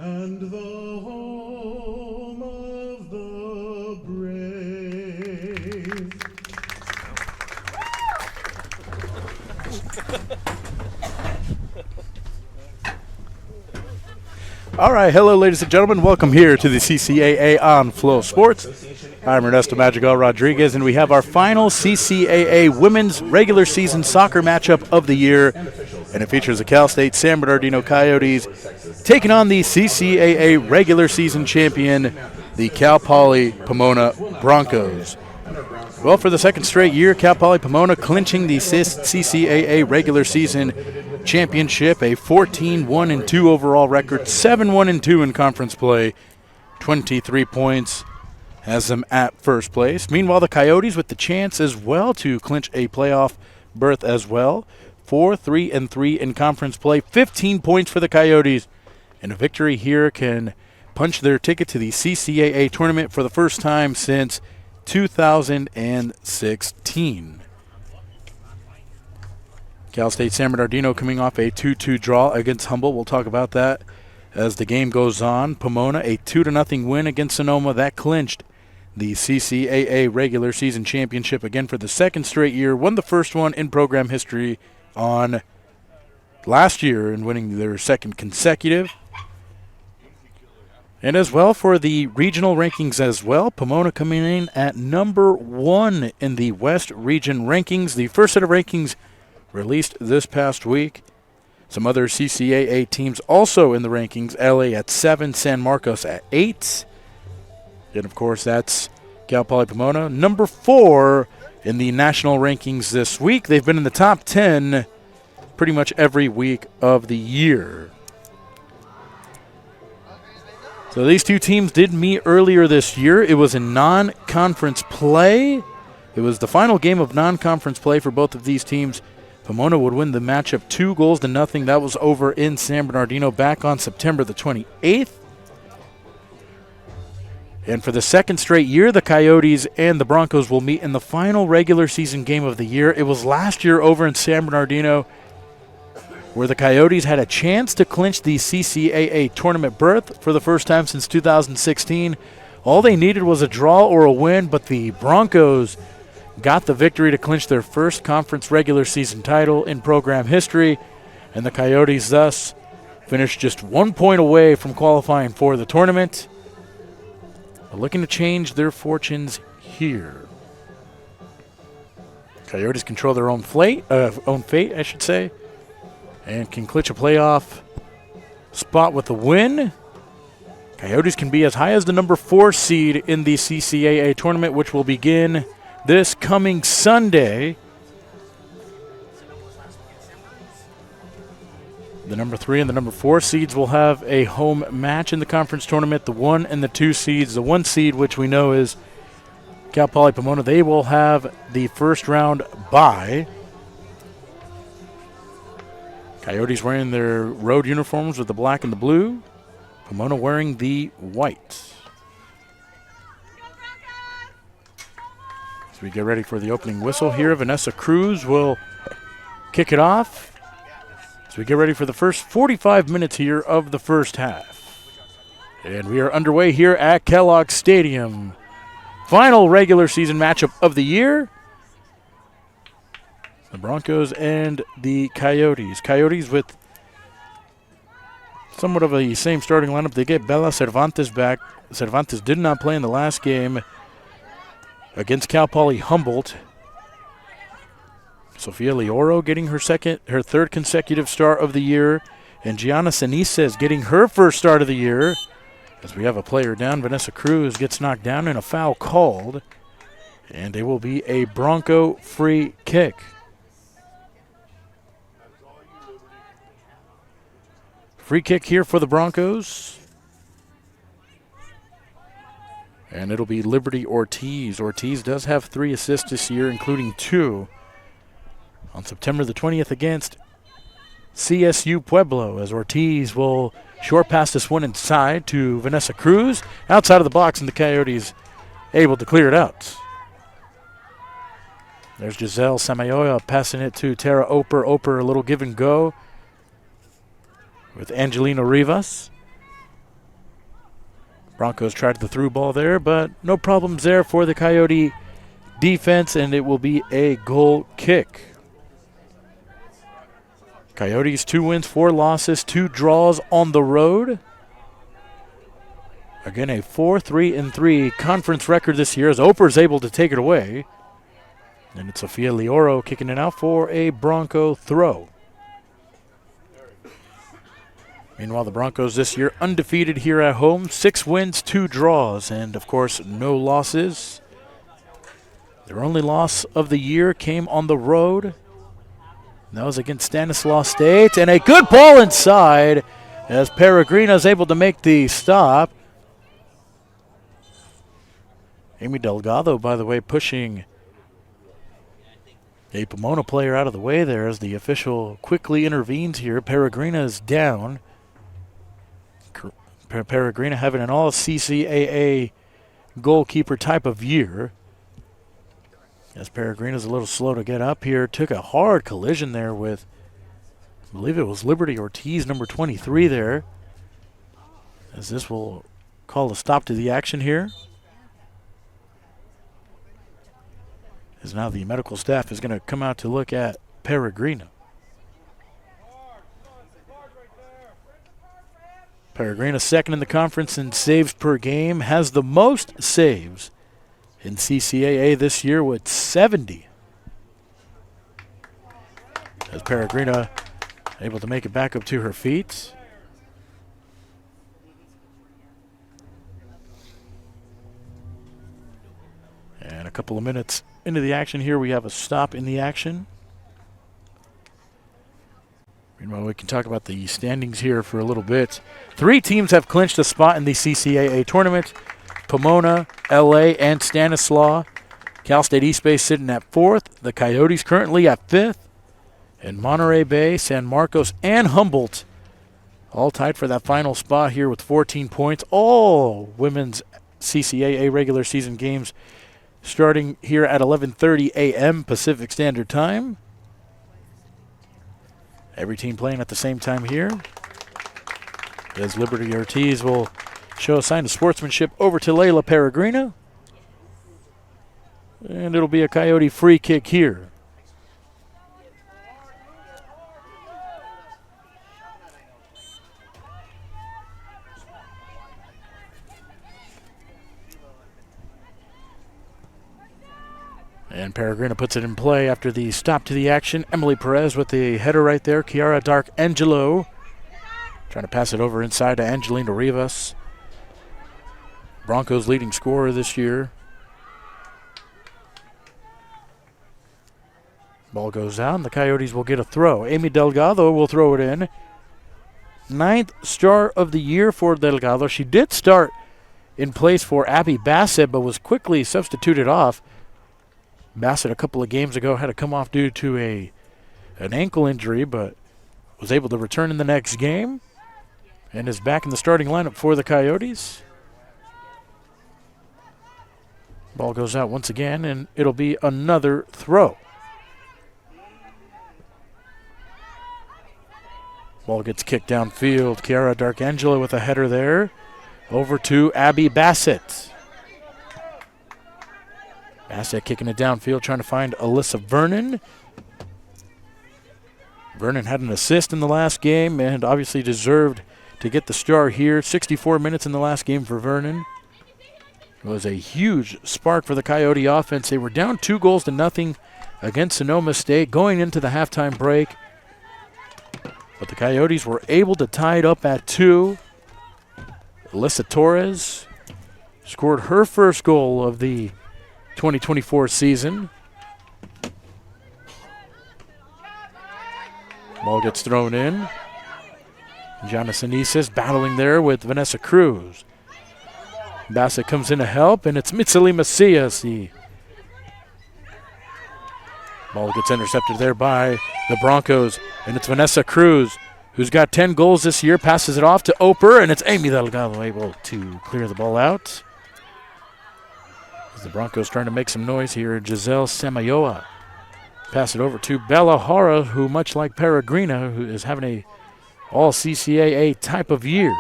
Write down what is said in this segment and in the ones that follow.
and the home of the brave. All right, hello, ladies and gentlemen. Welcome here to the CCAA on Flow Sports. I'm Ernesto Madrigal Rodriguez, and we have our final CCAA women's regular season soccer matchup of the year, and it features the Cal State San Bernardino Coyotes taking on the CCAA regular season champion, the Cal Poly Pomona Broncos. Well, for the second straight year, Cal Poly Pomona clinching the CCAA regular season championship, a 14-1-2 overall record, 7-1-2 in conference play, 23 points, has them at first place. Meanwhile, the Coyotes with the chance as well to clinch a playoff berth as well, 4-3-3 in conference play, 15 points for the Coyotes, and a victory here can punch their ticket to the CCAA tournament for the first time since 2016. Cal State San Bernardino coming off a 2-2 draw against Humboldt. We'll talk about that as the game goes on. Pomona, a 2-0 win against Sonoma. That clinched the CCAA regular season championship again for the second straight year. Won the first one in program history on last year and winning their second consecutive. And as well for the regional rankings as well, Pomona coming in at number 1 in the West Region rankings. The first set of rankings released this past week. Some other CCAA teams also in the rankings. LA at 7, San Marcos at 8. And of course that's Cal Poly Pomona, number 4 in the national rankings this week. They've been in the top 10 pretty much every week of the year. So these two teams did meet earlier this year. It was in non-conference play. It was the final game of non-conference play for both of these teams. Pomona would win the matchup 2-0. That was over in San Bernardino back on September the 28th. And for the second straight year, the Coyotes and the Broncos will meet in the final regular season game of the year. It was last year over in San Bernardino where the Coyotes had a chance to clinch the CCAA tournament berth for the first time since 2016. All they needed was a draw or a win, but the Broncos got the victory to clinch their first conference regular season title in program history, and the Coyotes thus finished just 1 point away from qualifying for the tournament. But looking to change their fortunes here. Coyotes control their own fate, and can clinch a playoff spot with a win. Coyotes can be as high as the number 4 seed in the CCAA tournament, which will begin this coming Sunday. The number 3 and the number 4 seeds will have a home match in the conference tournament. The 1 and the 2 seeds, the 1 seed, which we know is Cal Poly Pomona, they will have the first round bye. Coyotes wearing their road uniforms with the black and the blue. Pomona wearing the white. As we get ready for the opening whistle here, Vanessa Cruz will kick it off as we get ready for the first 45 minutes here of the first half. And we are underway here at Kellogg Stadium. Final regular season matchup of the year. The Broncos and the Coyotes. Coyotes with somewhat of a same starting lineup. They get Bella Cervantes back. Cervantes did not play in the last game against Cal Poly Humboldt. Sofia Leoro getting her third consecutive start of the year. And Gianna Sinise getting her first start of the year. As we have a player down, Vanessa Cruz gets knocked down and a foul called. And it will be a Bronco free kick. Free kick here for the Broncos. And it'll be Liberty Ortiz. Ortiz does have 3 assists this year, including 2 on September the 20th against CSU Pueblo, as Ortiz will short pass this one inside to Vanessa Cruz. Outside of the box, and the Coyotes able to clear it out. There's Giselle Samayoa passing it to Tara Oper. Oper, a little give and go with Angelina Rivas. Broncos tried the through ball there, but no problems there for the Coyote defense, and it will be a goal kick. Coyotes 2 wins, 4 losses, 2 draws on the road. Again, a 4-3-3 conference record this year as Oprah's able to take it away. And it's Sofia Lioro kicking it out for a Bronco throw. Meanwhile, the Broncos this year undefeated here at home, 6 wins, 2 draws, and of course, no losses. Their only loss of the year came on the road. That was against Stanislaus State, and a good ball inside as Peregrino is able to make the stop. Amy Delgado, by the way, pushing a Pomona player out of the way there as the official quickly intervenes here. Peregrino is down. Peregrino having an all CCAA goalkeeper type of year. As Peregrino's a little slow to get up here. Took a hard collision there with, I believe it was Liberty Ortiz, number 23 there. As this will call a stop to the action here. As now the medical staff is going to come out to look at Peregrino. Peregrino second in the conference in saves per game, has the most saves in CCAA this year with 70. As Peregrino able to make it back up to her feet. And a couple of minutes into the action here, we have a stop in the action. Meanwhile, we can talk about the standings here for a little bit. 3 teams have clinched a spot in the CCAA tournament. Pomona, LA, and Stanislaus. Cal State East Bay sitting at 4th. The Coyotes currently at 5th. And Monterey Bay, San Marcos, and Humboldt all tied for that final spot here with 14 points. All women's CCAA regular season games starting here at 11:30 a.m. Pacific Standard Time. Every team playing at the same time here. As Liberty Ortiz will show a sign of sportsmanship over to Layla Peregrino. And it'll be a Coyote free kick here. And Peregrino puts it in play after the stop to the action. Emily Perez with the header right there. Kiara Dark-Angelo trying to pass it over inside to Angelina Rivas. Broncos leading scorer this year. Ball goes out, and the Coyotes will get a throw. Amy Delgado will throw it in. 9th star of the year for Delgado. She did start in place for Abby Bassett, but was quickly substituted off. Bassett a couple of games ago had to come off due to an ankle injury, but was able to return in the next game and is back in the starting lineup for the Coyotes. Ball goes out once again, and it'll be another throw. Ball gets kicked downfield. Kiara Dark-Angelo with a header there. Over to Abby Bassett. Bassett kicking it downfield, trying to find Alyssa Vernon. Vernon had an assist in the last game and obviously deserved to get the star here. 64 minutes in the last game for Vernon. It was a huge spark for the Coyote offense. They were down 2-0 against Sonoma State going into the halftime break. But the Coyotes were able to tie it up at 2. Alyssa Torres scored her first goal of the 2024 season. Ball gets thrown in. Gianna Sinisis battling there with Vanessa Cruz. Bassett comes in to help, and it's Mitsali Macias. The ball gets intercepted there by the Broncos, and it's Vanessa Cruz, who's got 10 goals this year, passes it off to Oper, and it's Amy Delgado able to clear the ball out. The Broncos trying to make some noise here. Giselle Samayoa pass it over to Bella Hara, who much like Peregrino, who is having a all CCAA type of year.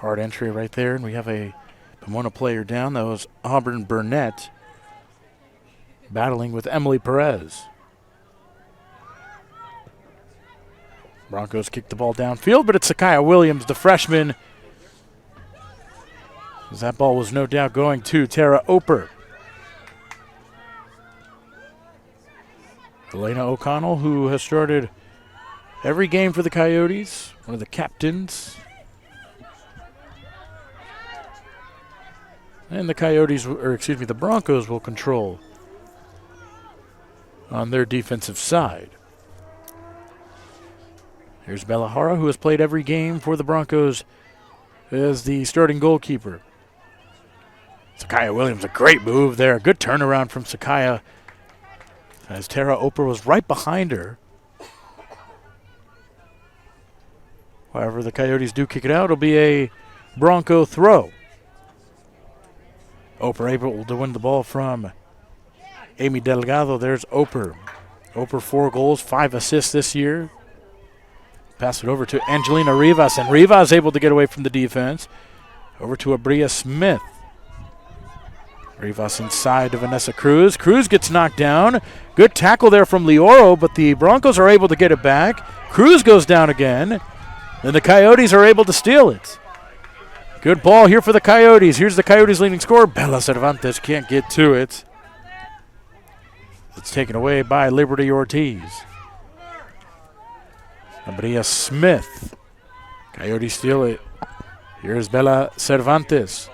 Hard entry right there, and we have a Pomona player down. That was Auburn Burnett battling with Emily Perez. Broncos kick the ball downfield, but it's Sakaya Williams, the freshman. As that ball was no doubt going to Tara Oper. Elena O'Connell, who has started every game for the Coyotes, one of the captains. And the Broncos will control on their defensive side. Here's Bella Hara, who has played every game for the Broncos as the starting goalkeeper. Sakaya Williams, a great move there. Good turnaround from Sakaya as Tara Oper was right behind her. However, the Coyotes do kick it out. It'll be a Bronco throw. Oper able to win the ball from Amy Delgado. There's Oper. Oper 4 goals, 5 assists this year. Pass it over to Angelina Rivas, and Rivas able to get away from the defense. Over to Abria Smith. Rivas inside to Vanessa Cruz. Cruz gets knocked down. Good tackle there from Lioro, but the Broncos are able to get it back. Cruz goes down again, and the Coyotes are able to steal it. Good ball here for the Coyotes. Here's the Coyotes' leading scorer. Bella Cervantes can't get to it. It's taken away by Liberty Ortiz. Abria Smith. Coyotes steal it. Here's Bella Cervantes.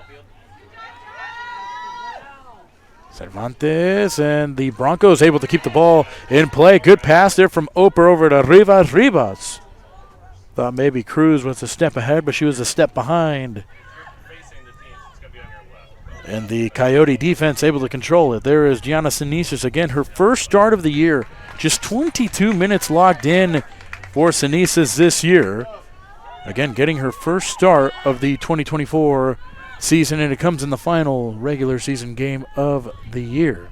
Cervantes, and the Broncos able to keep the ball in play. Good pass there from Oper over to Rivas. Rivas thought maybe Cruz was a step ahead, but she was a step behind. And the Coyote defense able to control it. There is Gianna Sinisis again, her first start of the year. Just 22 minutes logged in for Sinisis this year. Again, getting her first start of the 2024 season, and it comes in the final regular season game of the year.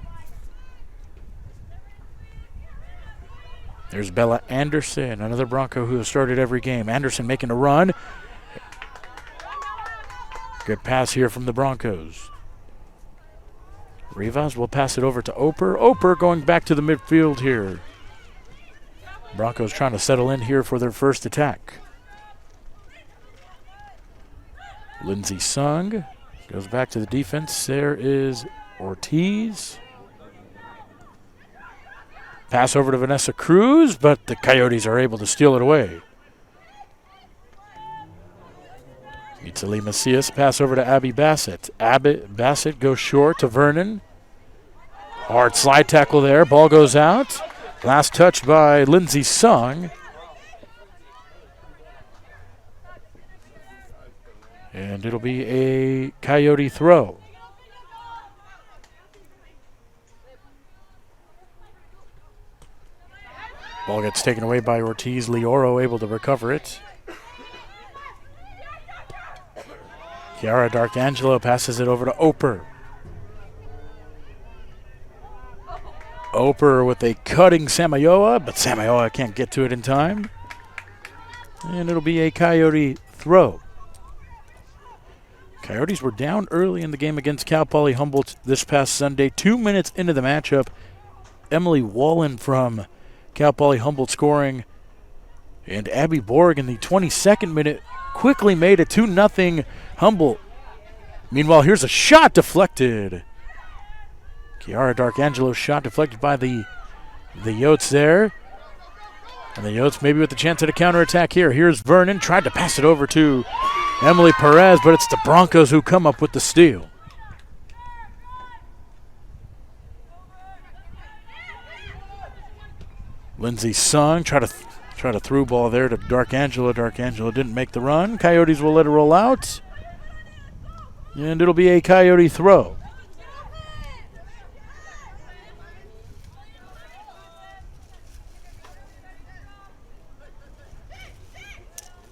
There's Bella Anderson, another Bronco who has started every game. Anderson making a run. Good pass here from the Broncos. Rivas will pass it over to Oper. Oper going back to the midfield here. Broncos trying to settle in here for their first attack. Lindsay Sung goes back to the defense. There is Ortiz. Pass over to Vanessa Cruz, but the Coyotes are able to steal it away. Itzali Macias, pass over to Abby Bassett. Bassett goes short to Vernon. Hard slide tackle there. Ball goes out. Last touch by Lindsay Sung. And it'll be a Coyote throw. Ball gets taken away by Ortiz. Lioro able to recover it. Chiara D'Arcangelo passes it over to Oper. Oper with a cutting Samayoa, but Samayoa can't get to it in time. And it'll be a Coyote throw. Coyotes were down early in the game against Cal Poly Humboldt this past Sunday. 2 minutes into the matchup, Emily Wallen from Cal Poly Humboldt scoring, and Abby Borg in the 22nd minute quickly made it 2-0 Humboldt. Meanwhile, here's a shot deflected. Chiara D'Arcangelo's shot deflected by the Yotes there. And the Yotes maybe with the chance at a counterattack here. Here's Vernon, tried to pass it over to Emily Perez, but it's the Broncos who come up with the steal. Lindsay Sung try to through ball there to D'Arcangelo. D'Arcangelo didn't make the run. Coyotes will let it roll out. And it'll be a Coyote throw.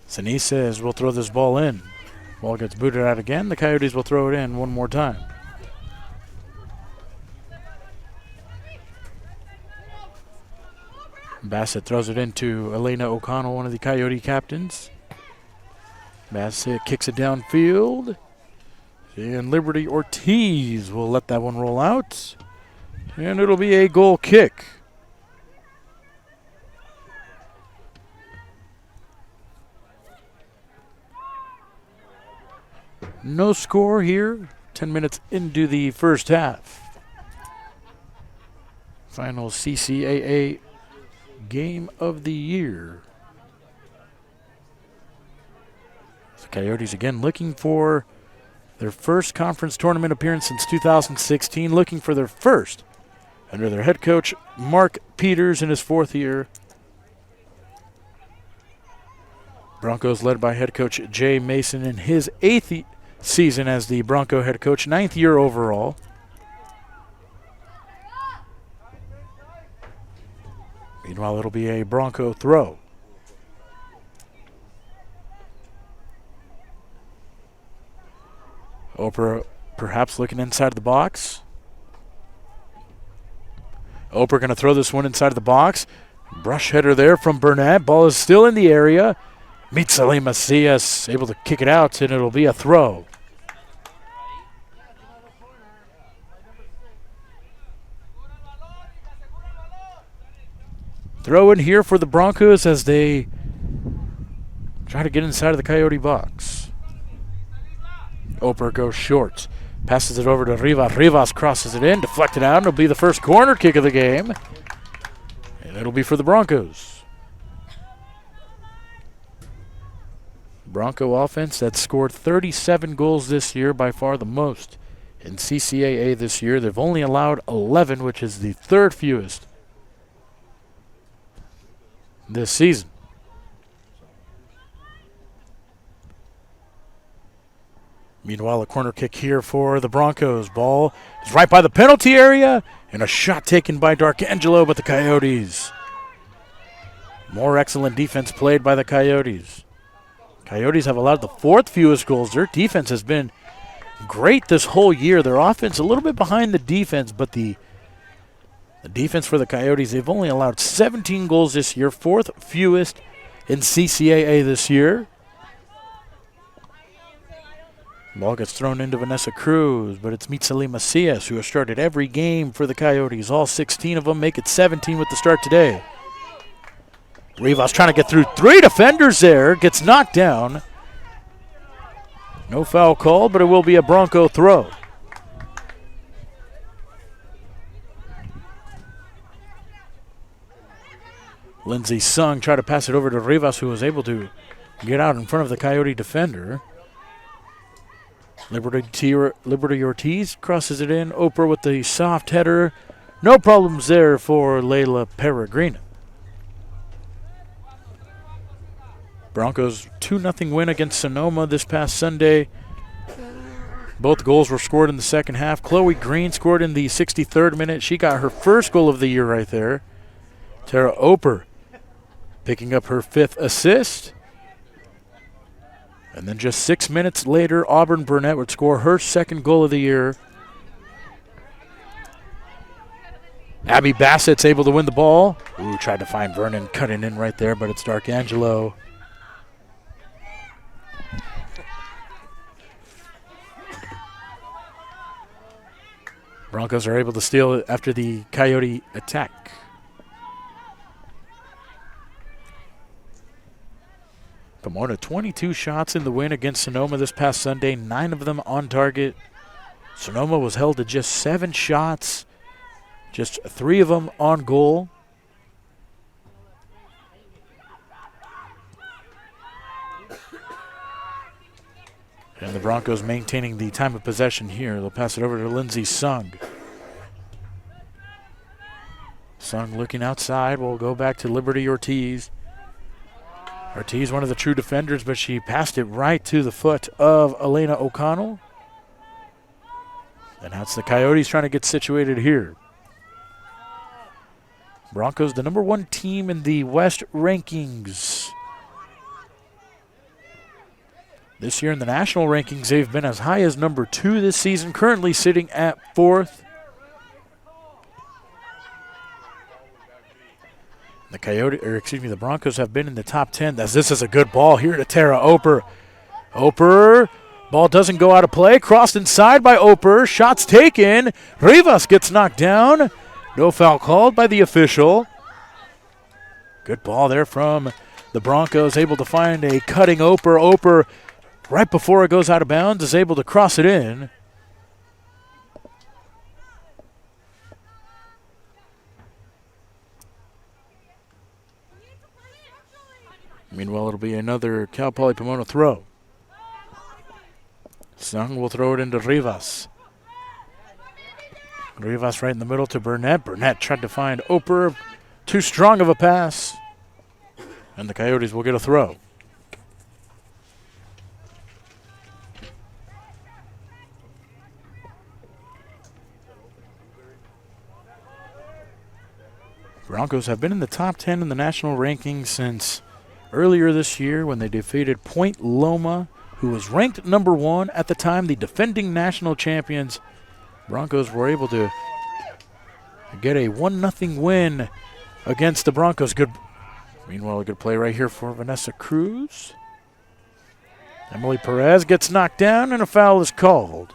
Sinises will throw this ball in. Ball gets booted out again. The Coyotes will throw it in one more time. Bassett throws it into Elena O'Connell, one of the Coyote captains. Bassett kicks it downfield. And Liberty Ortiz will let that one roll out. And it'll be a goal kick. No score here. 10 minutes into the first half. Final CCAA game of the year. The Coyotes again looking for their first conference tournament appearance since 2016, looking for their first under their head coach Mark Peters in his fourth year. Broncos led by head coach Jay Mason in his eighth season as the Bronco head coach, ninth year overall. Meanwhile, it'll be a Bronco throw. Oprah perhaps looking inside the box. Oprah going to throw this one inside of the box. Brush header there from Burnett. Ball is still in the area. Mitsali Macias able to kick it out, and it'll be a throw. Throw in here for the Broncos as they try to get inside of the Coyote box. Oprah goes short. Passes it over to Rivas. Rivas crosses it in, deflected out, and it'll be the first corner kick of the game. And it'll be for the Broncos. Bronco offense that scored 37 goals this year, by far the most in CCAA this year. They've only allowed 11, which is the third fewest this season. Meanwhile, a corner kick here for the Broncos. Ball is right by the penalty area, and a shot taken by Darkangelo, but the Coyotes. More excellent defense played by the Coyotes. Coyotes have allowed the fourth fewest goals. Their defense has been great this whole year. Their offense a little bit behind the defense, but the defense for the Coyotes, they've only allowed 17 goals this year, fourth fewest in CCAA this year. Ball gets thrown into Vanessa Cruz, but it's Mitsali Macias who has started every game for the Coyotes. All 16 of them make it 17 with the start today. Rivas trying to get through three defenders there, gets knocked down. No foul called, but it will be a Bronco throw. Lindsey Sung tried to pass it over to Rivas, who was able to get out in front of the Coyote defender. Liberty Ortiz crosses it in. Oprah with the soft header. No problems there for Layla Peregrina. Broncos 2-0 win against Sonoma this past Sunday. Both goals were scored in the second half. Chloe Green scored in the 63rd minute. She got her first goal of the year right there. Tara Oper picking up her fifth assist. And then just 6 minutes later, Auburn Burnett would score her second goal of the year. Abby Bassett's able to win the ball. Ooh, tried to find Vernon cutting in right there, but it's Darkangelo. Broncos are able to steal it after the Coyote attack. Pomona 22 shots in the win against Sonoma this past Sunday, 9 of them on target. Sonoma was held to just 7 shots, just 3 of them on goal. And the Broncos maintaining the time of possession here. They'll pass it over to Lindsey Sung. Sung looking outside. We'll go back to Liberty Ortiz. Ortiz, one of the true defenders, but she passed it right to the foot of Elena O'Connell. And that's the Coyotes trying to get situated here. Broncos, the number 1 team in the West rankings. This year in the national rankings, they've been as high as number 2 this season, currently sitting at 4th. The Broncos have been in the top 10. As this is a good ball here to Tara Oper. Oper, ball doesn't go out of play. Crossed inside by Oper. Shots taken. Rivas gets knocked down. No foul called by the official. Good ball there from the Broncos, able to find a cutting Oper. Oper, right before it goes out of bounds, is able to cross it in. Meanwhile, it'll be another Cal Poly Pomona throw. Sung will throw it into Rivas. Rivas right in the middle to Burnett. Burnett tried to find Oper. Too strong of a pass. And the Coyotes will get a throw. Broncos have been in the top 10 in the national rankings since earlier this year when they defeated Point Loma, who was ranked number 1 at the time, the defending national champions. Broncos were able to get a 1-0 win against the Broncos. Meanwhile, a good play right here for Vanessa Cruz. Emily Perez gets knocked down and a foul is called.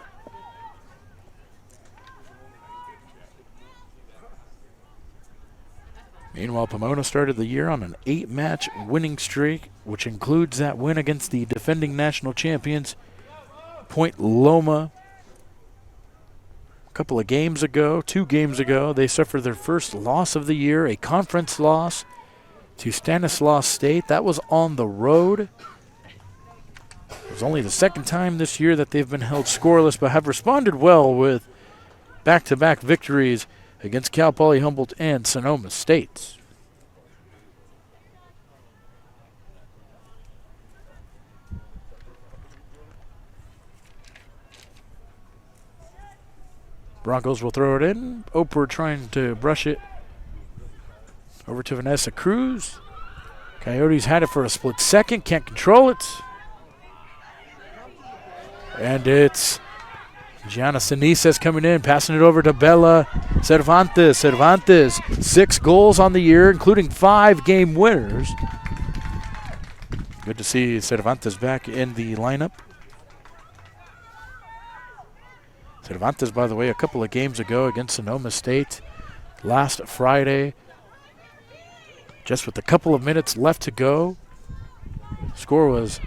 Meanwhile, Pomona started the year on an 8-match winning streak, which includes that win against the defending national champions, Point Loma. A couple of games ago, 2 games ago, they suffered their first loss of the year, a conference loss to Stanislaus State. That was on the road. It was only the second time this year that they've been held scoreless, but have responded well with back-to-back victories against Cal Poly Humboldt and Sonoma State. Broncos will throw it in. Oper trying to brush it over to Vanessa Cruz. Coyotes had it for a split second, can't control it. And it's Gianna Sinises coming in, passing it over to Bella Cervantes. Cervantes, 6 goals on the year, including 5 game winners. Good to see Cervantes back in the lineup. Cervantes, by the way, a couple of games ago against Sonoma State last Friday, just with a couple of minutes left to go. Score was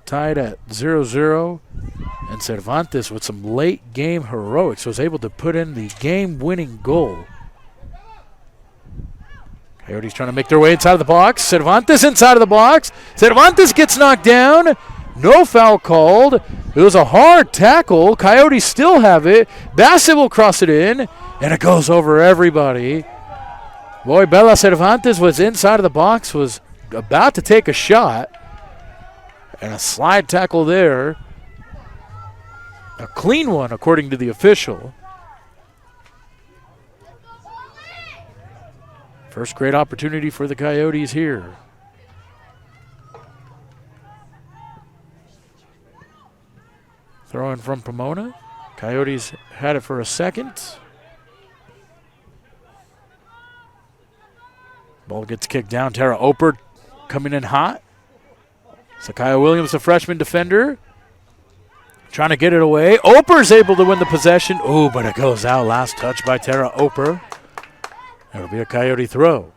tied at 0-0, and Cervantes, with some late game heroics, was able to put in the game-winning goal. Coyotes trying to make their way inside of the box. Cervantes inside of the box. Cervantes gets knocked down. No foul called. It was a hard tackle. Coyotes still have it. Bassett will cross it in, and it goes over everybody. Boy, Bella Cervantes was inside of the box, was about to take a shot. And a slide tackle there. A clean one, according to the official. First great opportunity for the Coyotes here. Throw in from Pomona. Coyotes had it for a second. Ball gets kicked down. Tara Oper coming in hot. Sakaya Williams, the freshman defender, trying to get it away. Oper's able to win the possession. Oh, but it goes out. Last touch by Tara Oper. It'll be a Coyote throw.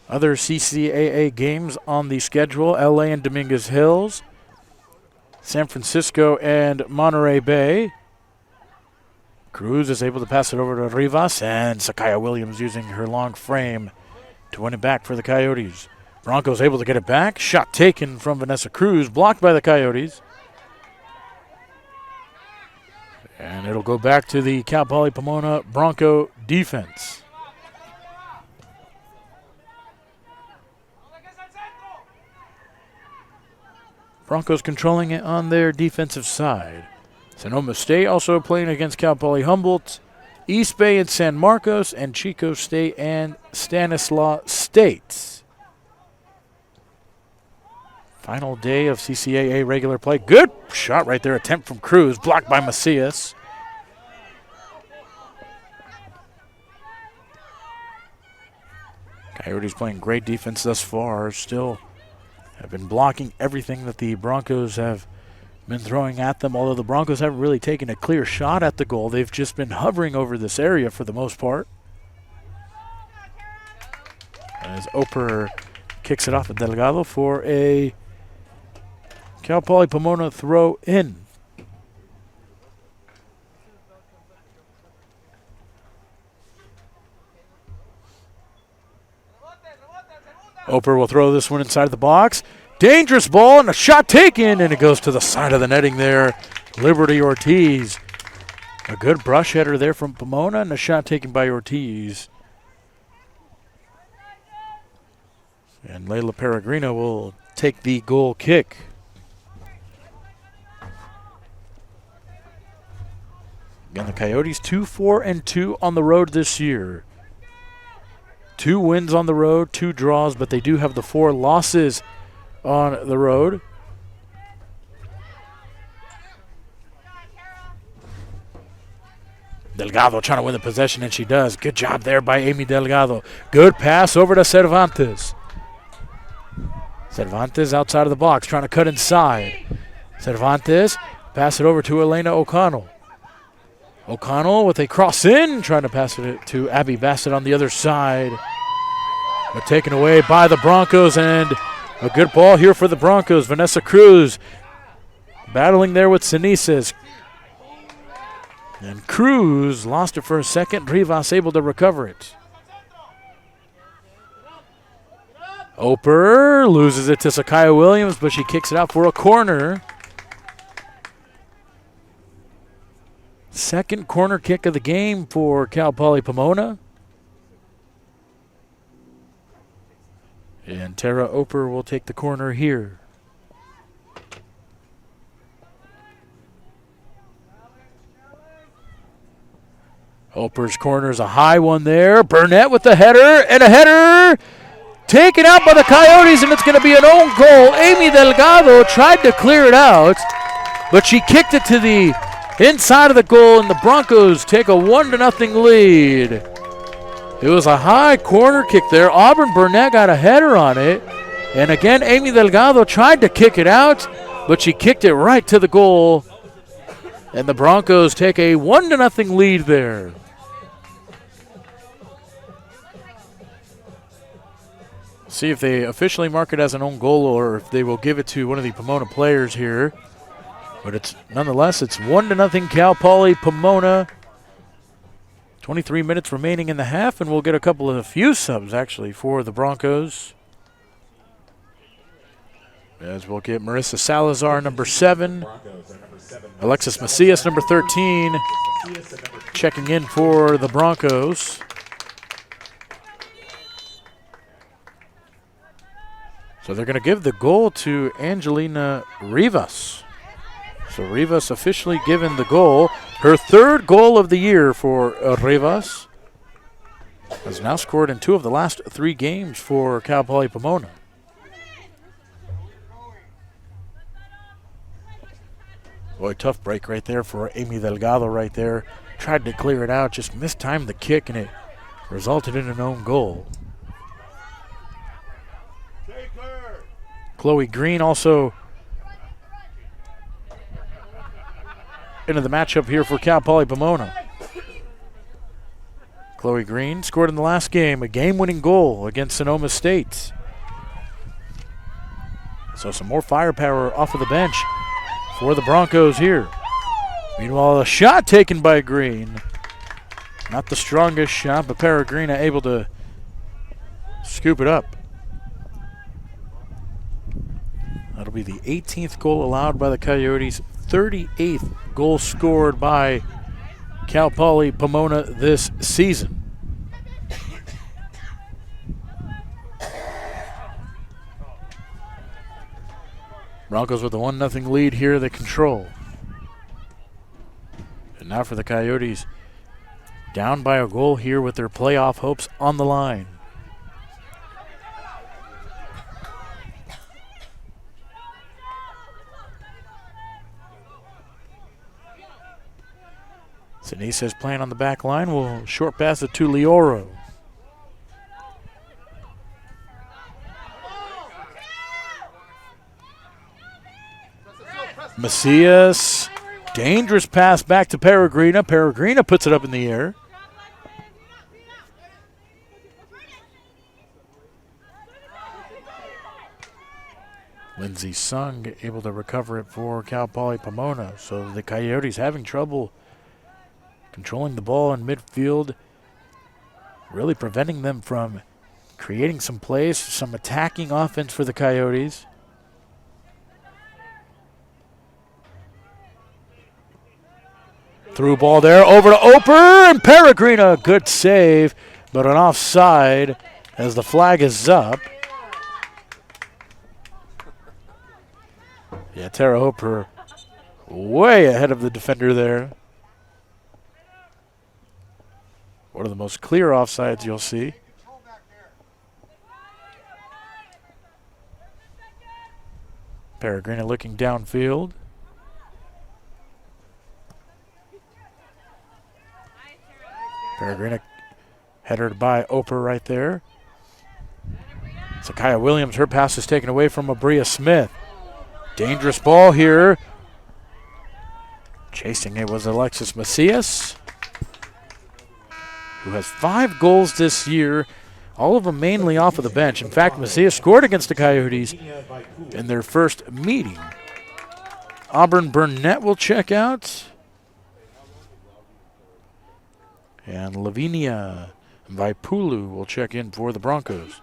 Other CCAA games on the schedule: LA and Dominguez Hills, San Francisco and Monterey Bay. Cruz is able to pass it over to Rivas, and Sakaya Williams using her long frame to win it back for the Coyotes. Broncos able to get it back. Shot taken from Vanessa Cruz, blocked by the Coyotes. And it'll go back to the Cal Poly Pomona Bronco defense. Broncos controlling it on their defensive side. Sonoma State also playing against Cal Poly Humboldt, East Bay and San Marcos, and Chico State and Stanislaus State. Final day of CCAA regular play. Good shot right there. Attempt from Cruz, blocked by Macias. Coyotes playing great defense thus far. Still have been blocking everything that the Broncos have been throwing at them, although the Broncos haven't really taken a clear shot at the goal. They've just been hovering over this area for the most part. As Oper kicks it off at Delgado for a Cal Poly Pomona throw in. Oper will throw this one inside the box. Dangerous ball and a shot taken, and it goes to the side of the netting there. Liberty Ortiz. A good brush header there from Pomona and a shot taken by Ortiz. And Layla Peregrino will take the goal kick. Again, the Coyotes 2-4-2 on the road this year. 2 wins on the road, 2 draws, but they do have the 4 losses on the road. Delgado trying to win the possession, and she does. Good job there by Amy Delgado. Good pass over to Cervantes. Cervantes outside of the box, trying to cut inside. Cervantes, pass it over to Elena O'Connell. O'Connell with a cross in, trying to pass it to Abby Bassett on the other side. But taken away by the Broncos, and a good ball here for the Broncos. Vanessa Cruz battling there with Sinises. And Cruz lost it for a second. Rivas able to recover it. Oper loses it to Sakaya Williams, but she kicks it out for a corner. Second corner kick of the game for Cal Poly Pomona. And Tara Oper will take the corner here. Oper's corner is a high one there. Burnett with the header, and a header taken out by the Coyotes, and it's going to be an own goal. Amy Delgado tried to clear it out, but she kicked it to the inside of the goal, and the Broncos take a 1-0 lead. It was a high corner kick there. Auburn Burnett got a header on it. And again, Amy Delgado tried to kick it out, but she kicked it right to the goal. And the Broncos take a 1-0 lead there. See if they officially mark it as an own goal or if they will give it to one of the Pomona players here. But it's nonetheless, it's 1-0 Cal Poly Pomona. 23 minutes remaining in the half, and we'll get a few subs actually for the Broncos. As we'll get Marissa Salazar, number 7. Alexis Macias, number 13, checking in for the Broncos. So they're going to give the goal to Angelina Rivas. So Rivas officially given the goal. Her 3rd goal of the year for Rivas. Has now scored in 2 of the last 3 games for Cal Poly Pomona. Boy, tough break right there for Amy Delgado right there. Tried to clear it out, just mistimed the kick, and it resulted in an own goal. Chloe Green also into the matchup here for Cal Poly Pomona. Chloe Green scored in the last game, a game-winning goal against Sonoma State. So some more firepower off of the bench for the Broncos here. Meanwhile, a shot taken by Green. Not the strongest shot, but Peregrina able to scoop it up. That'll be the 18th goal allowed by the Coyotes, 38th goal scored by Cal Poly Pomona this season. Broncos with a 1-0 lead here, they control. And now for the Coyotes, down by a goal here with their playoff hopes on the line. Sinise playing on the back line. Will short pass it to Lioro. Macias. Dangerous pass back to Peregrina. Peregrina puts it up in the air. Lindsey Sung able to recover it for Cal Poly Pomona. So the Coyotes having trouble controlling the ball in midfield, really preventing them from creating some plays, some attacking offense for the Coyotes. Through ball there, over to Oper, and Peregrina, good save, but an offside as the flag is up. Yeah, Tara Oper way ahead of the defender there. One of the most clear offsides you'll see. Peregrina looking downfield. Peregrina headed by Oper right there. Sakaya Williams, her pass is taken away from Abria Smith. Dangerous ball here. Chasing it was Alexis Macias, who has 5 goals this year, all of them mainly off of the bench. In fact, Macias scored against the Coyotes in their first meeting. Auburn Burnett will check out. And Lavinia Vaipulu will check in for the Broncos.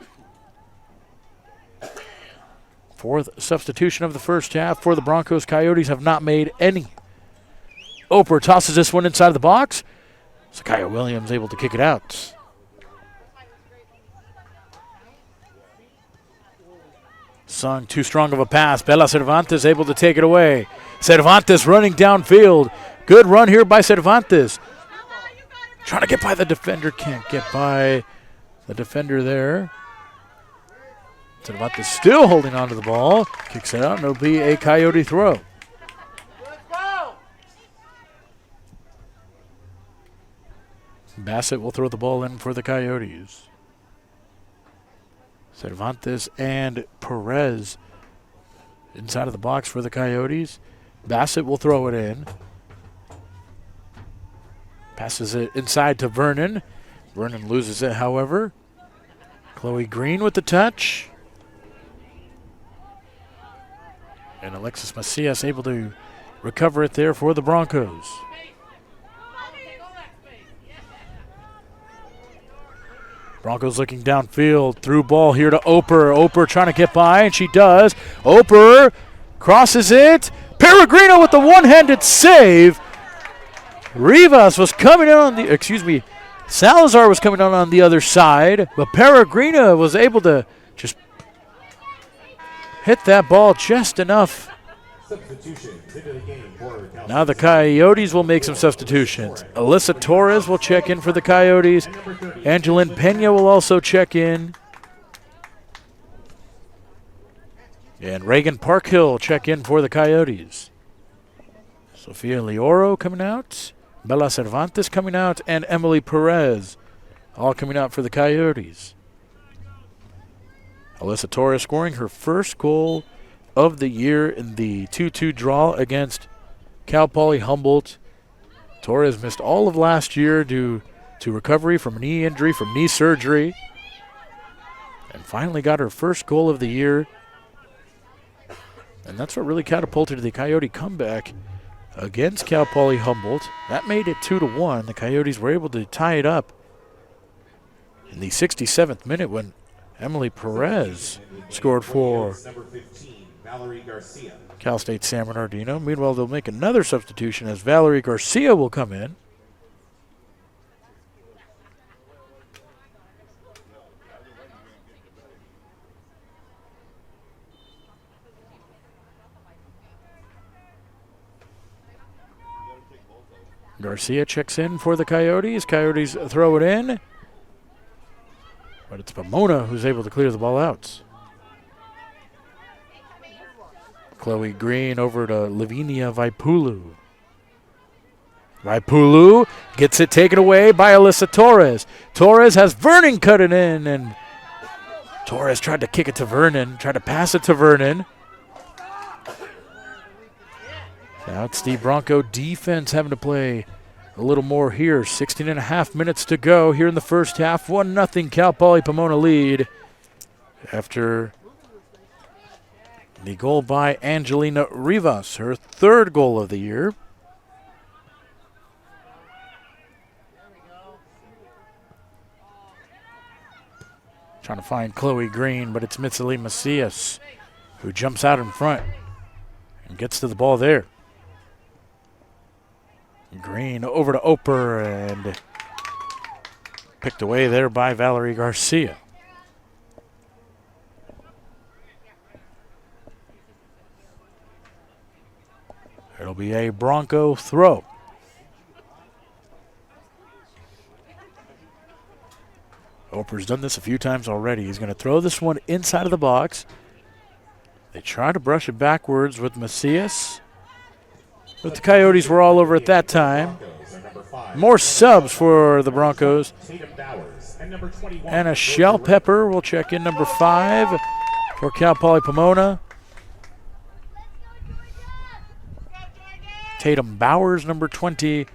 4th substitution of the first half for the Broncos. Coyotes have not made any. Oper tosses this one inside the box. Sakaya Williams able to kick it out. Sung too strong of a pass. Bella Cervantes able to take it away. Cervantes running downfield. Good run here by Cervantes. Trying to get by the defender. Can't get by the defender there. Cervantes still holding on to the ball. Kicks it out, and it'll be a Coyote throw. Bassett will throw the ball in for the Coyotes. Cervantes and Perez inside of the box for the Coyotes. Bassett will throw it in. Passes it inside to Vernon. Vernon loses it, however. Chloe Green with the touch. And Alexis Macias able to recover it there for the Broncos. Broncos looking downfield. Through ball here to Oper. Oper trying to get by, and she does. Oper crosses it. Peregrino with the one-handed save. Rivas was coming in on the, Salazar was coming on the other side, but Peregrina was able to just hit that ball just enough. Now the Coyotes will make some substitutions. Alyssa Torres will check in for the Coyotes. Angeline Pena will also check in. And Reagan Parkhill check in for the Coyotes. Sofia Lioro coming out. Bella Cervantes coming out. And Emily Perez all coming out for the Coyotes. Alyssa Torres scoring her first goal of the year in the 2-2 draw against Cal Poly Humboldt. Torres missed all of last year due to recovery from a knee injury, from knee surgery, and finally got her first goal of the year. And that's what really catapulted the Coyote comeback against Cal Poly Humboldt. That made it 2-1. The Coyotes were able to tie it up in the 67th minute when Emily Perez scored for Cal State San Bernardino. Meanwhile, they'll make another substitution as Valerie Garcia will come in. Garcia checks in for the Coyotes. Coyotes throw it in. But it's Pomona who's able to clear the ball out. Chloe Green over to Lavinia Vaipulu. Vaipulu gets it taken away by Alyssa Torres. Torres has Vernon cut it in, and Torres tried to kick it to Vernon, tried to pass it to Vernon. That's the Bronco defense having to play a little more here. 16 and a half minutes to go here in the first half. 1-0 Cal Poly Pomona lead after the goal by Angelina Rivas, her third goal of the year. Trying to find Chloe Green, but it's Mitsali Macias who jumps out in front and gets to the ball there. Green over to Oper and picked away there by Valerie Garcia. It'll be a Bronco throw. Oper's done this a few times already. He's going to throw this one inside of the box. They try to brush it backwards with Macias, but the Coyotes were all over at that time. More subs for the Broncos. And a Shell Pepper will check in, number 5 for Cal Poly Pomona. Tatum Bowers, number 20.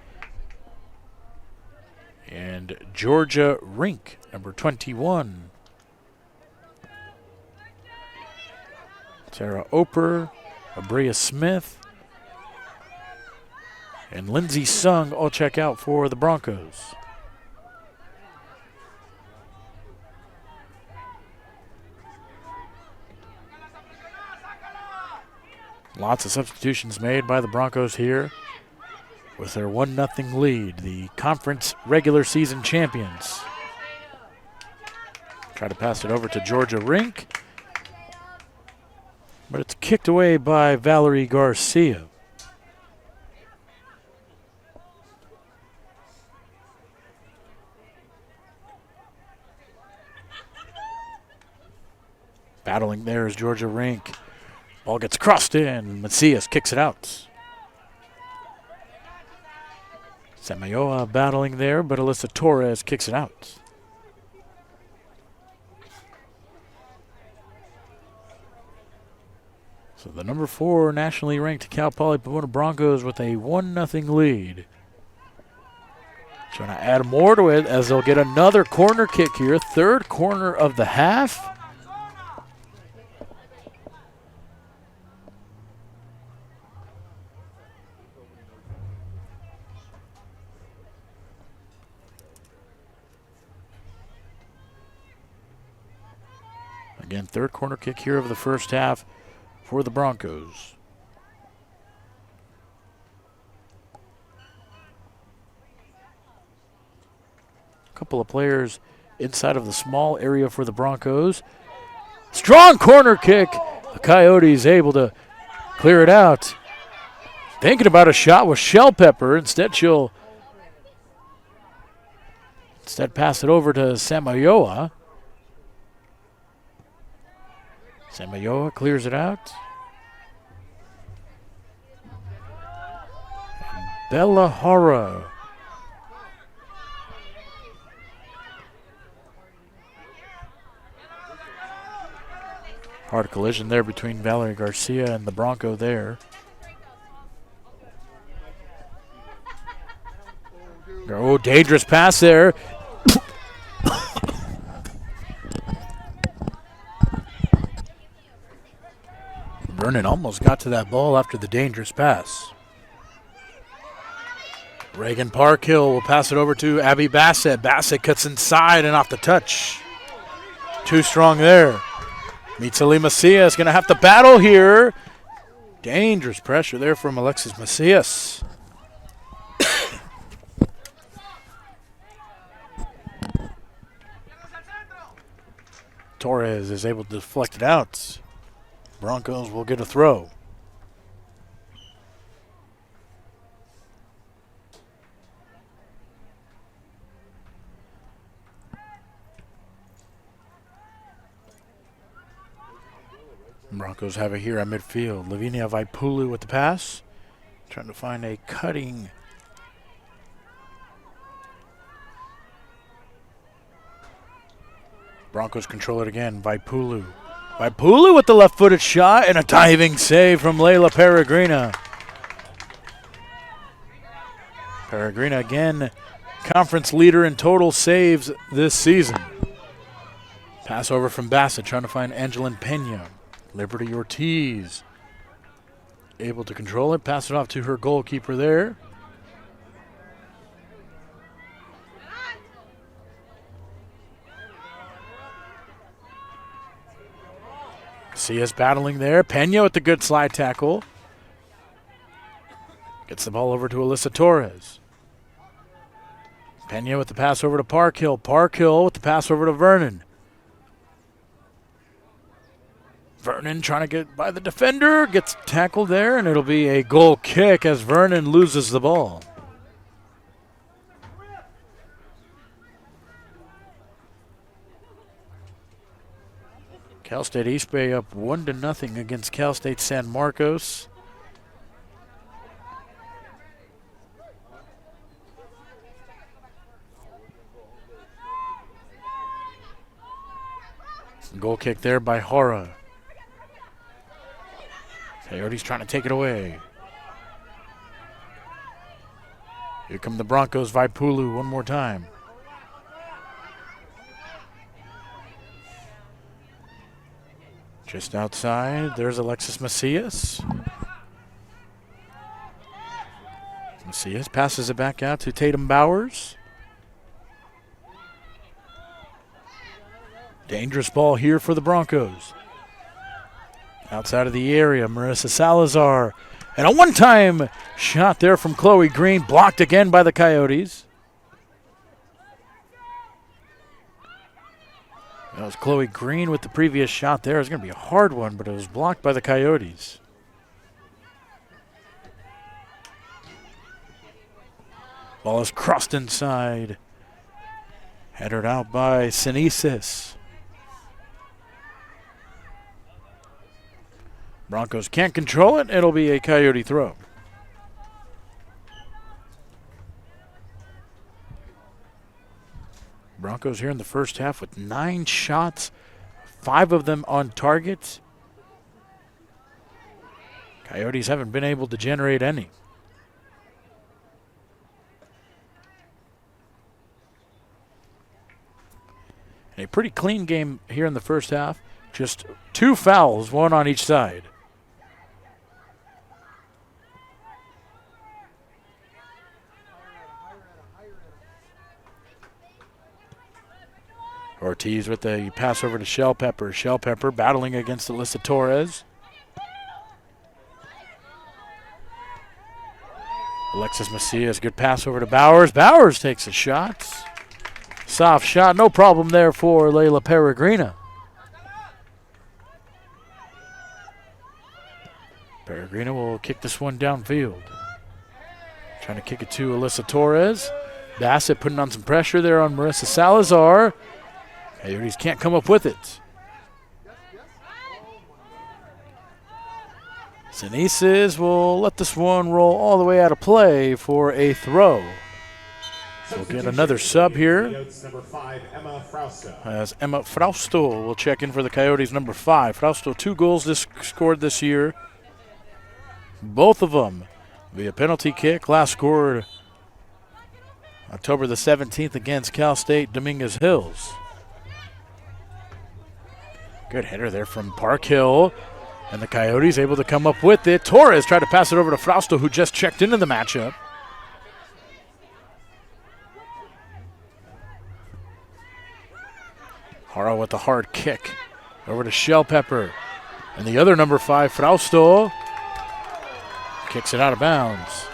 And Georgia Rink, number 21. Sarah Oper, Abria Smith, and Lindsay Sung all check out for the Broncos. Lots of substitutions made by the Broncos here with their 1-0 lead, the conference regular season champions. Try to pass it over to Georgia Rink, but it's kicked away by Valerie Garcia. Battling there is Georgia Rink. Ball gets crossed in. Macias kicks it out. Samayoa battling there, but Alyssa Torres kicks it out. So the number 4 nationally ranked Cal Poly Pomona Broncos with a 1-0 lead. Trying to add more to it as they'll get another corner kick here. Third corner of the half. Again, third corner kick here of the first half for the Broncos. A couple of players inside of the small area for the Broncos. Strong corner kick. The Coyotes able to clear it out. Thinking about a shot with Shell Pepper. Instead, she'll pass it over to Samayoa. Samayoa clears it out. Bella Hara. Hard collision there between Valerie Garcia and the Bronco there. Oh, dangerous pass there. Vernon almost got to that ball after the dangerous pass. Reagan Parkhill will pass it over to Abby Bassett. Bassett cuts inside and off the touch. Too strong there. Mitsali Macias going to have to battle here. Dangerous pressure there from Alexis Macias. Torres is able to deflect it out. Broncos will get a throw. Broncos have it here at midfield. Lavinia Vaipulu with the pass. Trying to find a cutting. Broncos control it again. Vaipulu. Vaipulu with the left-footed shot and a diving save from Layla Peregrina. Peregrina again, conference leader in total saves this season. Pass over from Bassett, trying to find Angelin Pena. Liberty Ortiz able to control it, pass it off to her goalkeeper there. Casillas battling there. Pena with the good slide tackle. Gets the ball over to Alyssa Torres. Pena with the pass over to Parkhill. Parkhill with the pass over to Vernon. Vernon trying to get by the defender. Gets tackled there, and it'll be a goal kick as Vernon loses the ball. Cal State East Bay up 1-0 against Cal State San Marcos. Goal kick there by Hara. Coyotes trying to take it away. Here come the Broncos, Vaipulu one more time. Just outside, there's Alexis Macias. Macias passes it back out to Tatum Bowers. Dangerous ball here for the Broncos. Outside of the area, Marissa Salazar. And a one-time shot there from Chloe Green, blocked again by the Coyotes. That was Chloe Green with the previous shot there. It was going to be a hard one, but it was blocked by the Coyotes. Ball is crossed inside. Headed out by Sinesis. Broncos can't control it. It'll be a Coyote throw. Broncos here in the first half with 9 shots, 5 of them on target. Coyotes haven't been able to generate any. A pretty clean game here in the first half. Just 2 fouls, 1 on each side. Ortiz with a pass over to Shell Pepper. Shell Pepper battling against Alyssa Torres. Alexis Macias, good pass over to Bowers. Bowers takes a shot. Soft shot, no problem there for Layla Peregrina. Peregrina will kick this one downfield. Trying to kick it to Alyssa Torres. Bassett putting on some pressure there on Marissa Salazar. Coyotes can't come up with it. Sinesis will let this one roll all the way out of play for a throw. We'll get another sub here. As Emma Frausto will check in for the Coyotes, number 5. Frausto, 2 goals scored this year. Both of them via penalty kick. Last scored October the 17th against Cal State Dominguez Hills. Good header there from Parkhill. And the Coyotes able to come up with it. Torres tried to pass it over to Frausto, who just checked into the matchup. Hara with the hard kick. Over to Shell Pepper. And the other number 5, Frausto, kicks it out of bounds.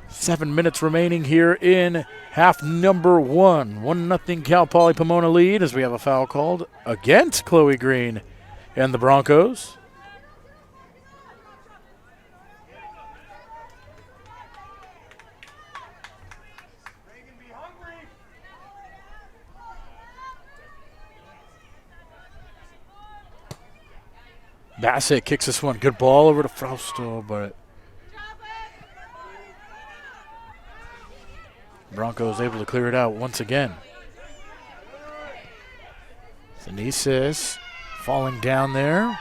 Seven minutes remaining here in half number 1. 1-0 Cal Poly Pomona lead as we have a foul called against Chloe Green and the Broncos. Bassett kicks this one. Good ball over to Frausto, but Broncos able to clear it out once again. Sinesis falling down there.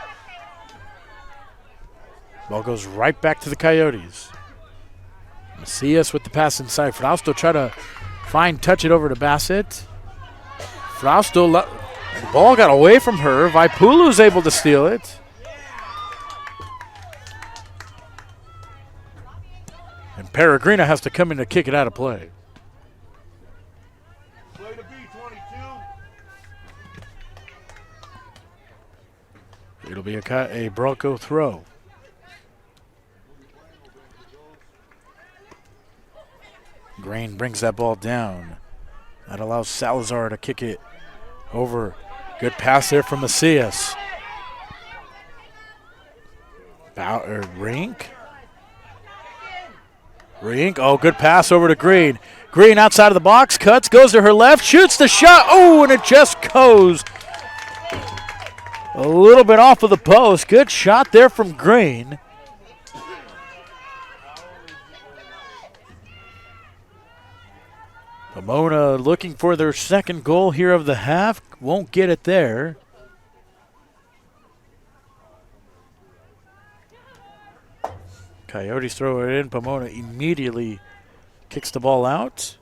Ball goes right back to the Coyotes. Macias with the pass inside. Frausto try to touch it over to Bassett. Frausto, the ball got away from her. Vaipulu's able to steal it. And Peregrina has to come in to kick it out of play. It'll be a Bronco throw. Green brings that ball down. That allows Salazar to kick it over. Good pass there from Macias. Rink. Oh, good pass over to Green. Green outside of the box, cuts, goes to her left, shoots the shot. Oh, and it just goes a little bit off of the post. Good shot there from Green. Pomona looking for their second goal here of the half. Won't get it there. Coyotes throw it in. Pomona immediately kicks the ball out.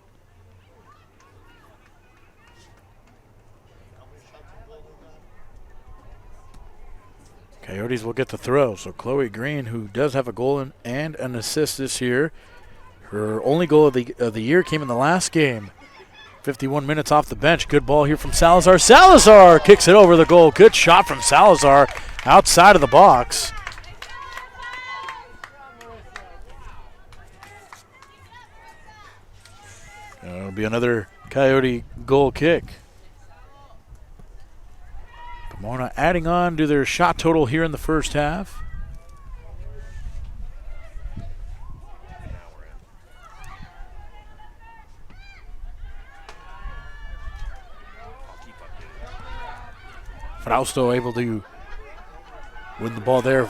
Coyotes will get the throw. So Chloe Green, who does have a goal and an assist this year, her only goal of the year came in the last game. 51 minutes off the bench. Good ball here from Salazar. Salazar kicks it over the goal. Good shot from Salazar outside of the box. It'll be another Coyote goal kick. Pomona adding on to their shot total here in the first half. Frausto able to win the ball there.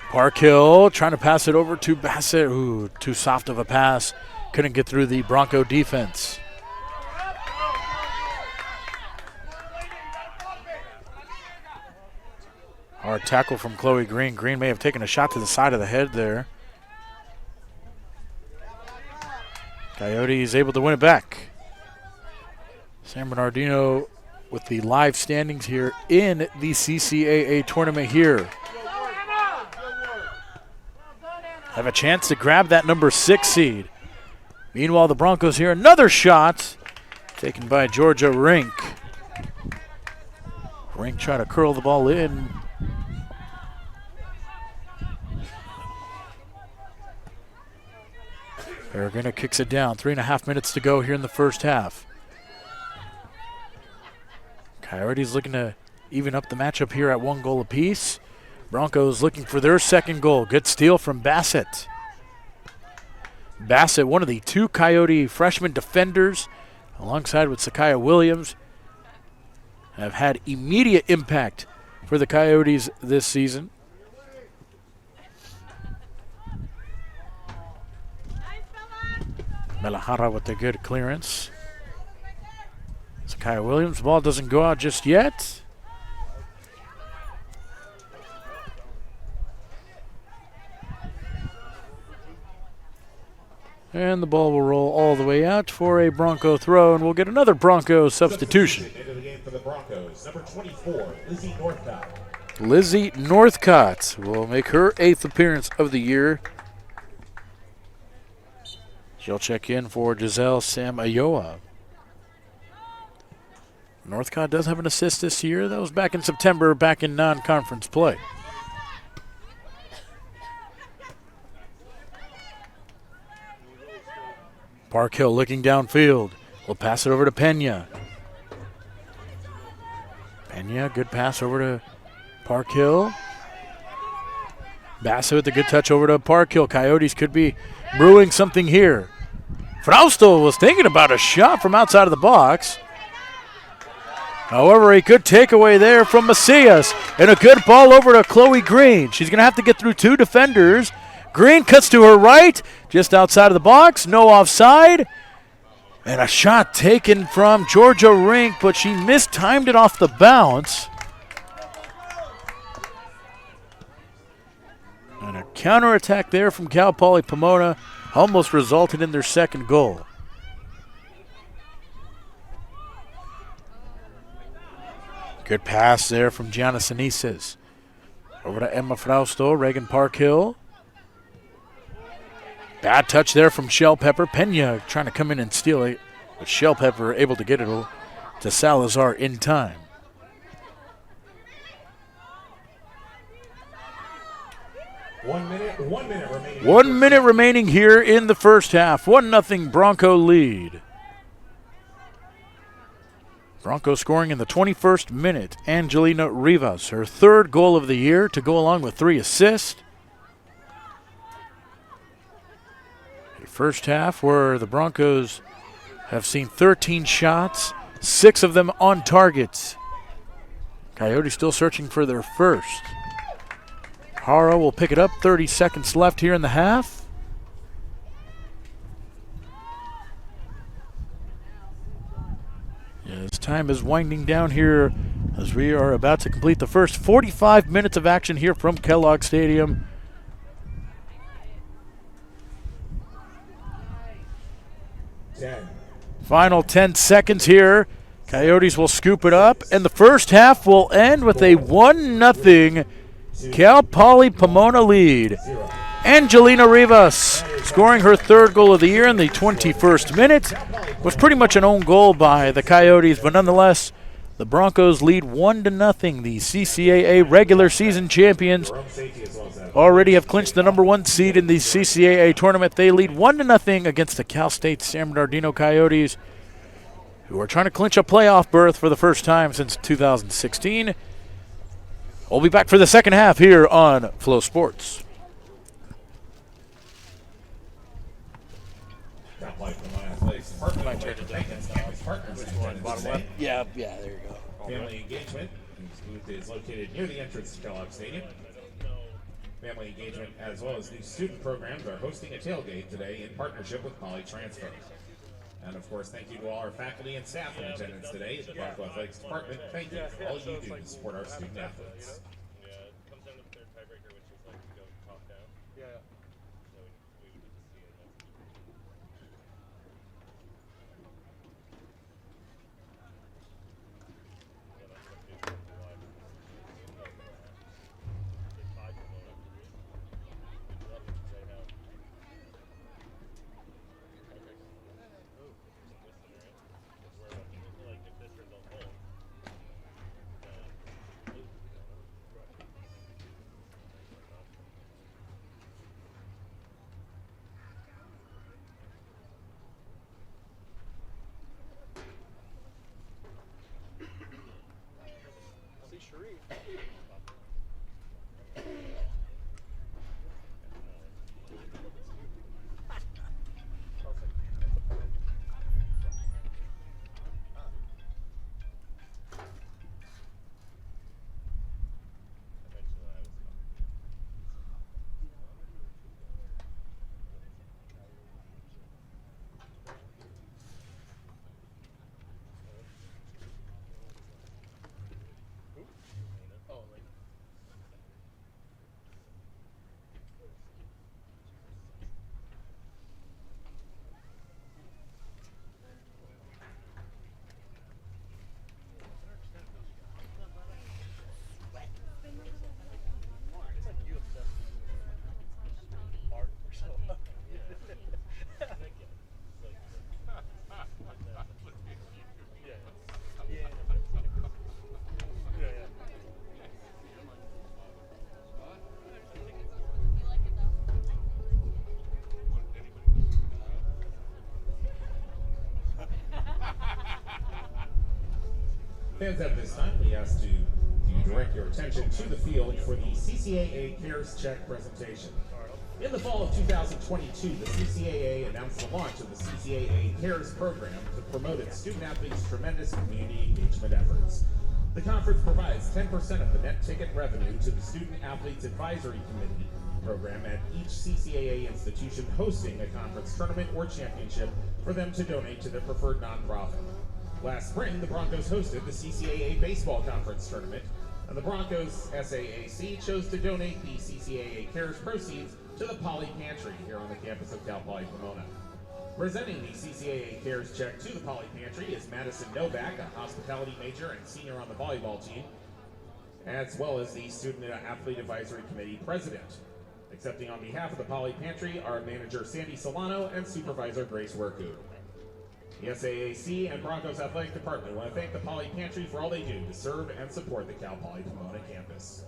Parkhill trying to pass it over to Bassett. Ooh, too soft of a pass. Couldn't get through the Bronco defense. Hard tackle from Chloe Green. Green may have taken a shot to the side of the head there. Coyotes able to win it back. San Bernardino with the live standings here in the CCAA tournament here. Have a chance to grab that number 6 seed. Meanwhile, the Broncos here, another shot taken by Georgia Rink. Rink trying to curl the ball in. Peregrina kicks it down. 3.5 minutes to go here in the first half. Coyotes looking to even up the matchup here at 1 goal apiece. Broncos looking for their second goal. Good steal from Bassett. Bassett, one of the 2 Coyote freshman defenders, alongside with Sakaya Williams, have had immediate impact for the Coyotes this season. Melahara with a good clearance. Sakaya Williams, ball doesn't go out just yet. And the ball will roll all the way out for a Bronco throw, and we'll get another Bronco substitution. Into the game for the Broncos, number 24, Lizzie Northcott. Lizzie Northcott will make her 8th appearance of the year. She'll check in for Giselle Samayoa. Northcott does have an assist this year. That was back in September, back in non-conference play. Parkhill looking downfield. We'll pass it over to Pena. Pena, good pass over to Parkhill. Bassett with a good touch over to Parkhill. Coyotes could be brewing something here. Frausto was thinking about a shot from outside of the box. However, a good takeaway there from Macias. And a good ball over to Chloe Green. She's going to have to get through 2 defenders. Green cuts to her right, just outside of the box. No offside. And a shot taken from Georgia Rink, but she mistimed it off the bounce. And a counterattack there from Cal Poly Pomona almost resulted in their second goal. Good pass there from Gianna Sinises. Over to Emma Frausto, Reagan Parkhill. Bad touch there from Shell Pepper. Pena trying to come in and steal it, but Shell Pepper able to get it to Salazar in time. One minute remaining. 1 minute remaining here in the first half. 1-0 Bronco lead. Bronco scoring in the 21st minute. Angelina Rivas, her third goal of the year to go along with 3 assists. A first half where the Broncos have seen 13 shots, 6 of them on target. Coyotes still searching for their first. Hara will pick it up, 30 seconds left here in the half. As time is winding down here as we are about to complete the first 45 minutes of action here from Kellogg Stadium. Final 10 seconds here. Coyotes will scoop it up, and the first half will end with a 1-0 Cal Poly Pomona lead. Angelina Rivas scoring her third goal of the year in the 21st minute. Was pretty much an own goal by the Coyotes, but nonetheless, the Broncos lead 1-0. The CCAA regular season champions already have clinched the number 1 seed in the CCAA tournament. They lead 1-0 against the Cal State San Bernardino Coyotes, who are trying to clinch a playoff berth for the first time since 2016. We'll be back for the second half here on Flow Sports. Yeah, there you go. Family Engagement, whose booth is located near the entrance to Kellogg Stadium. Family Engagement, as well as new student programs, are hosting a tailgate today in partnership with Poly Transfer. And of course, thank you to all our faculty and staff in attendance today at the Bronco Athletics Department. Thank you for all you do to support our student athletes. Fans, at this time, we ask you to direct your attention to the field for the CCAA Cares Check presentation. In the fall of 2022, the CCAA announced the launch of the CCAA Cares program to promote its student-athletes' tremendous community engagement efforts. The conference provides 10% of the net ticket revenue to the Student Athletes Advisory Committee program at each CCAA institution hosting a conference tournament or championship for them to donate to their preferred nonprofit. Last spring, the Broncos hosted the CCAA Baseball Conference Tournament, And the Broncos SAAC chose to donate the CCAA Cares proceeds to the Poly Pantry here on the campus of Cal Poly Pomona. Presenting the CCAA Cares check to the Poly Pantry is Madison Novak, a hospitality major and senior on the volleyball team, as well as the Student Athlete Advisory Committee president. Accepting on behalf of the Poly Pantry are manager Sandy Solano and supervisor Grace Werku. The SAAC and Broncos Athletic Department want to thank the Poly Pantry for all they do to serve and support the Cal Poly Pomona campus.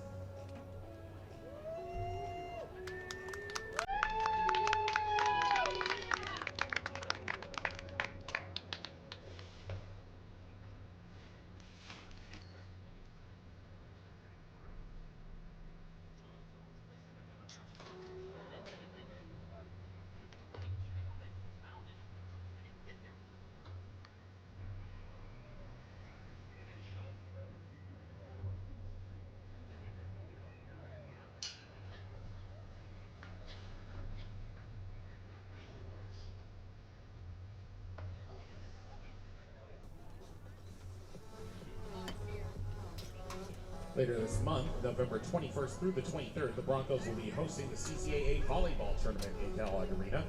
Later this month, November 21st through the 23rd, the Broncos will be hosting the CCAA volleyball tournament in Kellogg Arena.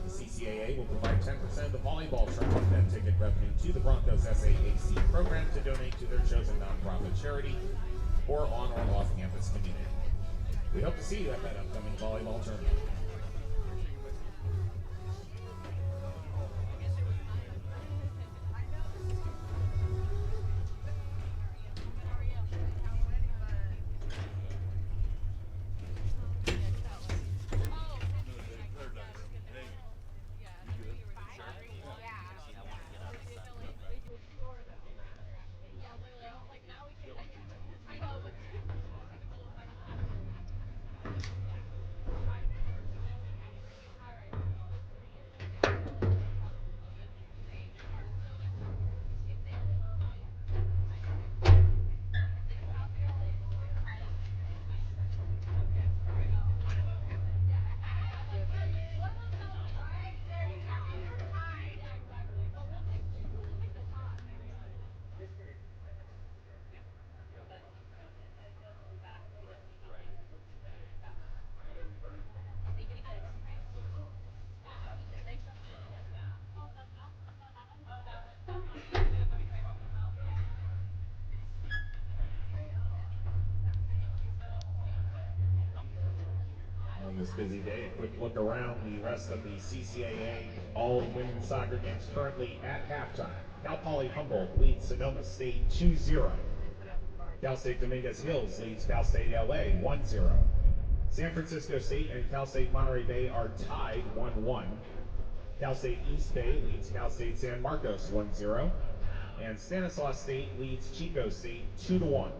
The CCAA will provide 10% of the volleyball tournament and ticket revenue to the Broncos SAAC program to donate to their chosen nonprofit charity or on or off-campus community. We hope to see you at that upcoming volleyball tournament. On this busy day, a quick look around the rest of the CCAA all women's soccer games currently at halftime. Cal Poly Humboldt leads Sonoma State 2-0. Cal State Dominguez Hills leads Cal State LA 1-0. San Francisco State and Cal State Monterey Bay are tied 1-1. Cal State East Bay leads Cal State San Marcos 1-0. And Stanislaus State leads Chico State 2-1.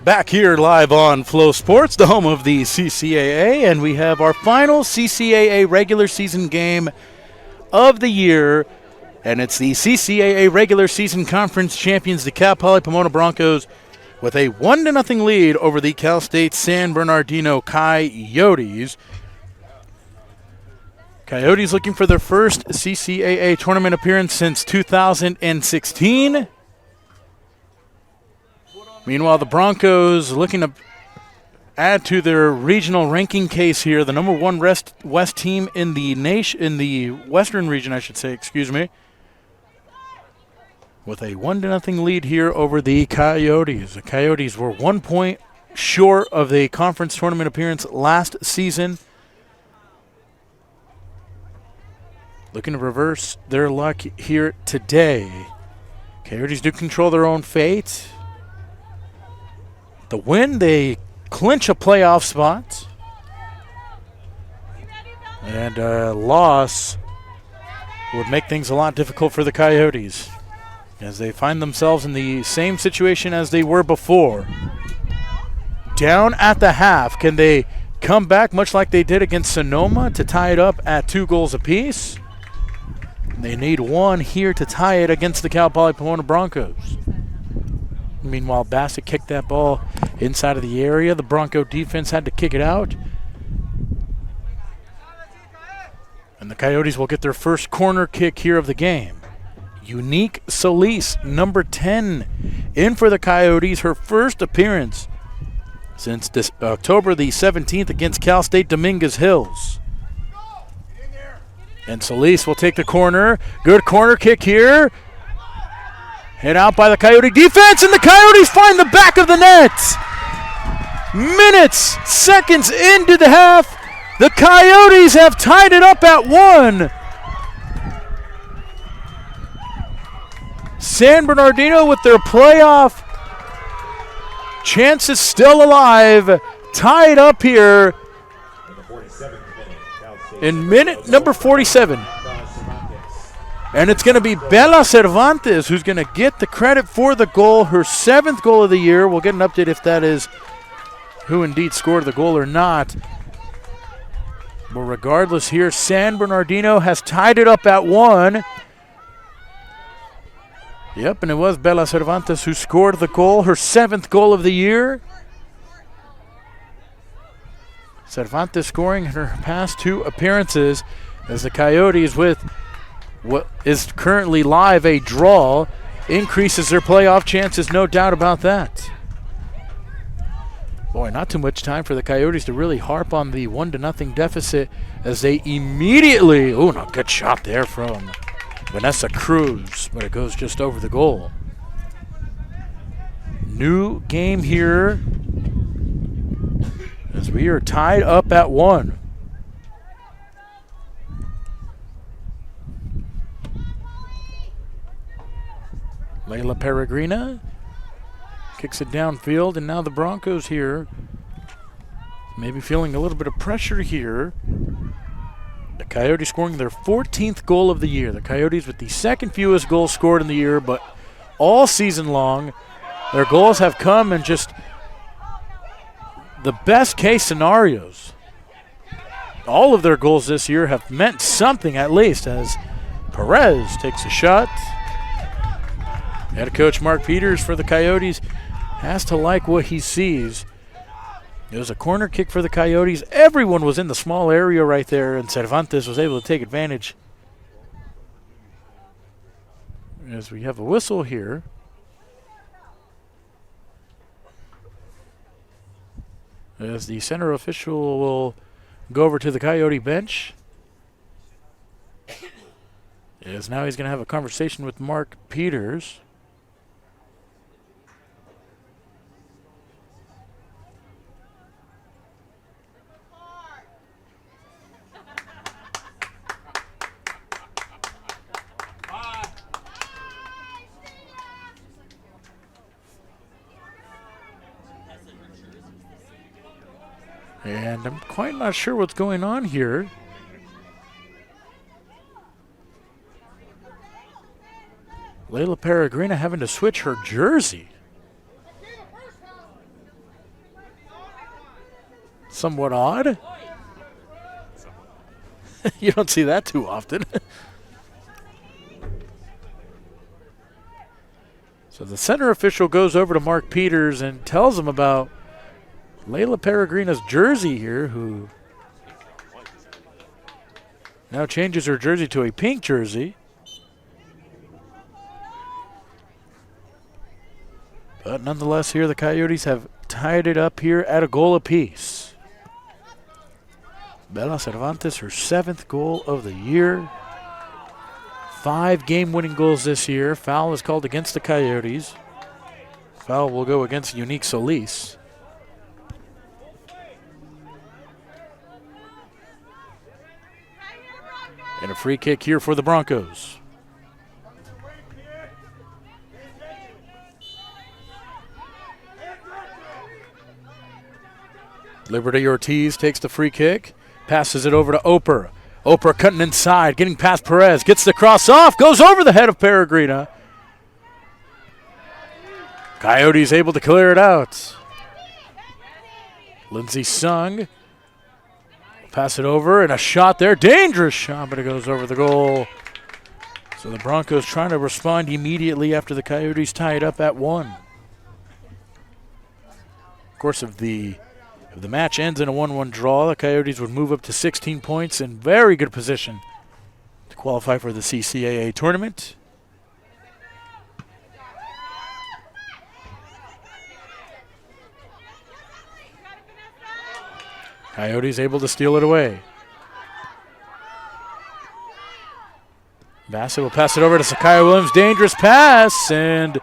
Back here live on Flow Sports, the home of the CCAA, and we have our final CCAA regular season game of the year, and it's the CCAA regular season conference champions, the Cal Poly Pomona Broncos, with a 1-0 lead over the Cal State San Bernardino Coyotes. Coyotes looking for their first CCAA tournament appearance since 2016. Meanwhile, the Broncos looking to add to their regional ranking case here, the number one West team in the nation, in the Western region, I should say, excuse me, with a 1-0 lead here over the Coyotes. The Coyotes were 1 point short of the conference tournament appearance last season. Looking to reverse their luck here today. Coyotes do control their own fate. The win, they clinch a playoff spot. And a loss would make things a lot difficult for the Coyotes as they find themselves in the same situation as they were before. Down at the half, can they come back much like they did against Sonoma to tie it up at 2 goals apiece? They need 1 here to tie it against the Cal Poly Pomona Broncos. Meanwhile, Bassett kicked that ball inside of the area. The Bronco defense had to kick it out. And the Coyotes will get their first corner kick here of the game. Unique Solis, number 10, in for the Coyotes, her first appearance since October the 17th against Cal State Dominguez Hills. And Solis will take the corner. Good corner kick here. Hit out by the Coyote defense, and the Coyotes find the back of the net. Minutes, seconds into the half, the Coyotes have tied it up at 1. San Bernardino with their playoff chances still alive, tied up here in minute number 47. And it's going to be Bella Cervantes who's going to get the credit for the goal, her 7th goal of the year. We'll get an update if that is who indeed scored the goal or not. But regardless here, San Bernardino has tied it up at 1. Yep, and it was Bella Cervantes who scored the goal, her 7th goal of the year. Cervantes scoring in her past 2 appearances as the Coyotes, with what is currently live a draw, increases their playoff chances, no doubt about that. Boy, not too much time for the Coyotes to really harp on the 1-0 deficit as they immediately, no, good shot there from Vanessa Cruz, but it goes just over the goal. New game here as we are tied up at 1. Layla Peregrina kicks it downfield, and now the Broncos here maybe feeling a little bit of pressure here. The Coyotes scoring their 14th goal of the year. The Coyotes with the 2nd fewest goals scored in the year, but all season long their goals have come in just the best case scenarios. All of their goals this year have meant something, at least, as Perez takes a shot. Head coach Mark Peters for the Coyotes has to like what he sees. It was a corner kick for the Coyotes. Everyone was in the small area right there, and Cervantes was able to take advantage. As we have a whistle here. As the center official will go over to the Coyote bench. As now he's going to have a conversation with Mark Peters. And I'm quite not sure what's going on here. Layla Peregrina having to switch her jersey. somewhat odd. You don't see that too often. So the center official goes over to Mark Peters and tells him about Layla Peregrina's jersey here, who now changes her jersey to a pink jersey. But nonetheless, here the Coyotes have tied it up here at a goal apiece. Bella Cervantes, her 7th goal of the year. 5 game-winning goals this year. Foul is called against the Coyotes. Foul will go against Unique Solis. And a free kick here for the Broncos. Liberty Ortiz takes the free kick, passes it over to Oper. Oper cutting inside, getting past Perez, gets the cross off, goes over the head of Peregrina. Coyotes able to clear it out. Lindsey Sung, pass it over, and a shot there, dangerous shot, but it goes over the goal. So the Broncos trying to respond immediately after the Coyotes tie it up at 1. Of course, if the match ends in a 1-1 draw, the Coyotes would move up to 16 points in very good position to qualify for the CCAA tournament. Coyotes able to steal it away. Bassett will pass it over to Sakaya Williams. Dangerous pass, and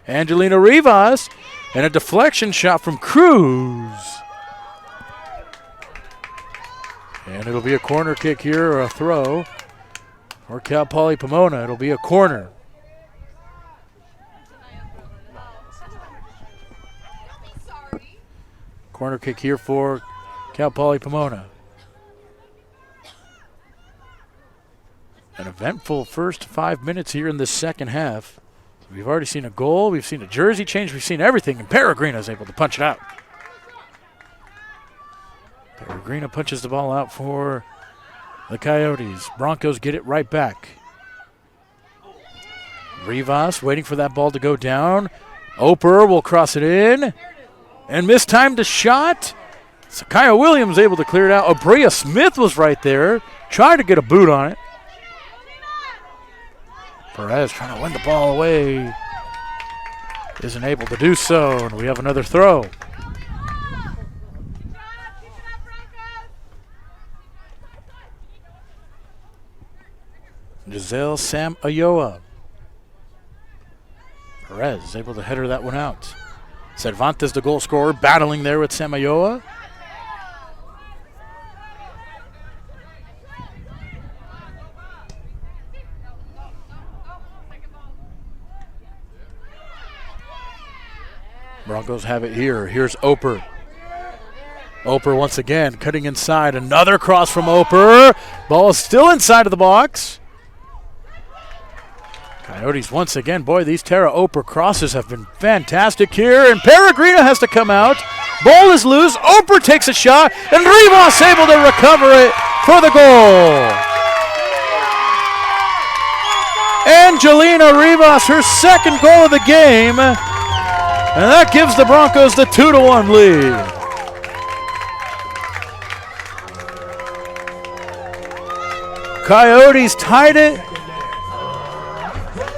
Angelina Rivas, and a deflection shot from Cruz. And it'll be a corner kick here, or a throw, or Cal Poly Pomona. It'll be a corner. Corner kick here for Cal Poly Pomona. An eventful first 5 minutes here in the second half. We've already seen a goal, we've seen a jersey change, we've seen everything, and Peregrina is able to punch it out. Peregrina punches the ball out for the Coyotes. Broncos get it right back. Rivas waiting for that ball to go down. Oper will cross it in and mistimed the shot. Sakaya Williams able to clear it out. Abrea Smith was right there, tried to get a boot on it. Perez trying to win the ball away. Isn't able to do so, and we have another throw. Giselle Sam Ayoa. Perez is able to header that one out. Cervantes, the goal scorer, battling there with Sam Ayoa. Broncos have it here. Here's Oper. Oper once again cutting inside. Another cross from Oper. Ball is still inside of the box. Coyotes once again. Boy, these Tara Oper crosses have been fantastic here. And Peregrina has to come out. Ball is loose. Oper takes a shot. And Rivas able to recover it for the goal. Angelina Rivas, her 2nd goal of the game. And that gives the Broncos the 2-1 lead. Coyotes tied it.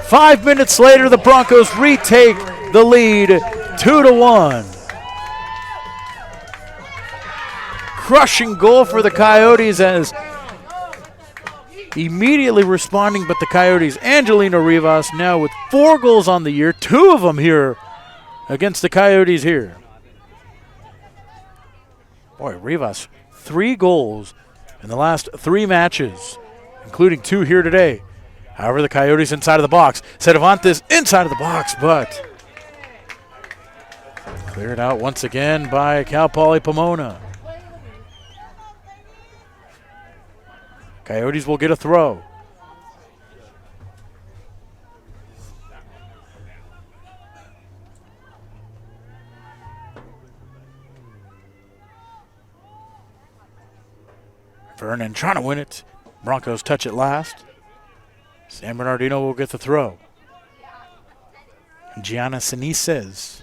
5 minutes later, the Broncos retake the lead, 2-1. Crushing goal for the Coyotes, as immediately responding, but the Coyotes, Angelina Rivas, now with 4 goals on the year, 2 of them here against the Coyotes here. Boy, Rivas, 3 goals in the last 3 matches, including 2 here today. However, the Coyotes inside of the box. Cervantes inside of the box, but cleared out once again by Cal Poly Pomona. Coyotes will get a throw. Vernon trying to win it. Broncos touch it last. San Bernardino will get the throw. Gianna Sinises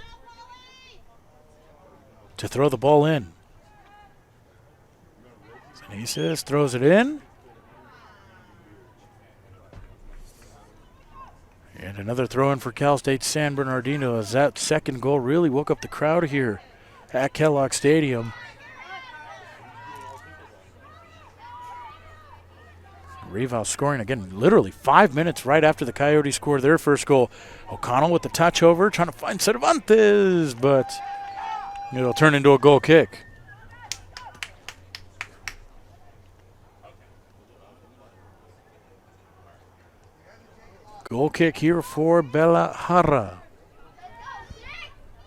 to throw the ball in. Sinises throws it in. And another throw in for Cal State San Bernardino as that second goal really woke up the crowd here at Kellogg Stadium. Rivas scoring again literally 5 minutes right after the Coyotes scored their first goal. O'Connell with the touch over, trying to find Cervantes, but it'll turn into a goal kick. Goal kick here for Bella Jara.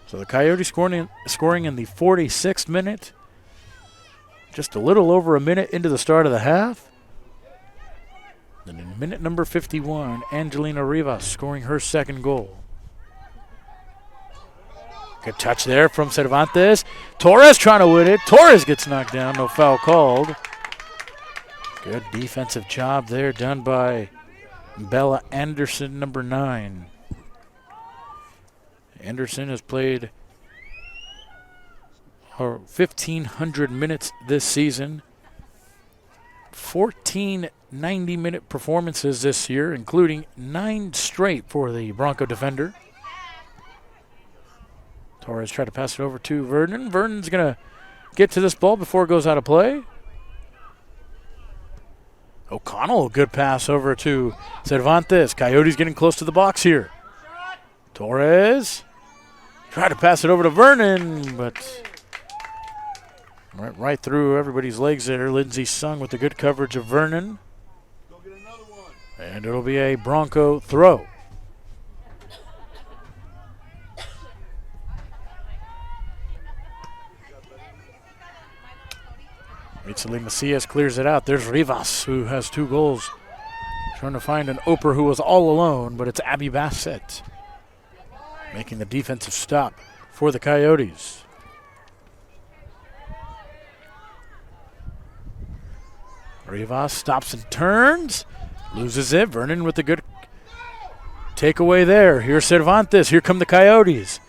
So the Coyotes scoring in the 46th minute. Just a little over a minute into the start of the half. Then in minute number 51, Angelina Rivas scoring her second goal. Good touch there from Cervantes. Torres trying to win it. Torres gets knocked down. No foul called. Good defensive job there done by Bella Anderson, number 9. Anderson has played 1,500 minutes this season. 14 90-minute performances this year, including 9 straight for the Bronco defender. Torres tried to pass it over to Vernon. Vernon's going to get to this ball before it goes out of play. O'Connell, good pass over to Cervantes. Coyotes getting close to the box here. Torres tried to pass it over to Vernon, but right through everybody's legs there. Lindsey Sung with the good coverage of Vernon. And it'll be a Bronco throw. Mitchell Macias clears it out. There's Rivas, who has 2 goals. Trying to find an Oper who was all alone, but it's Abby Bassett making the defensive stop for the Coyotes. Rivas stops and turns. Loses it. Vernon with the good takeaway there. Here's Cervantes. Here come the Coyotes.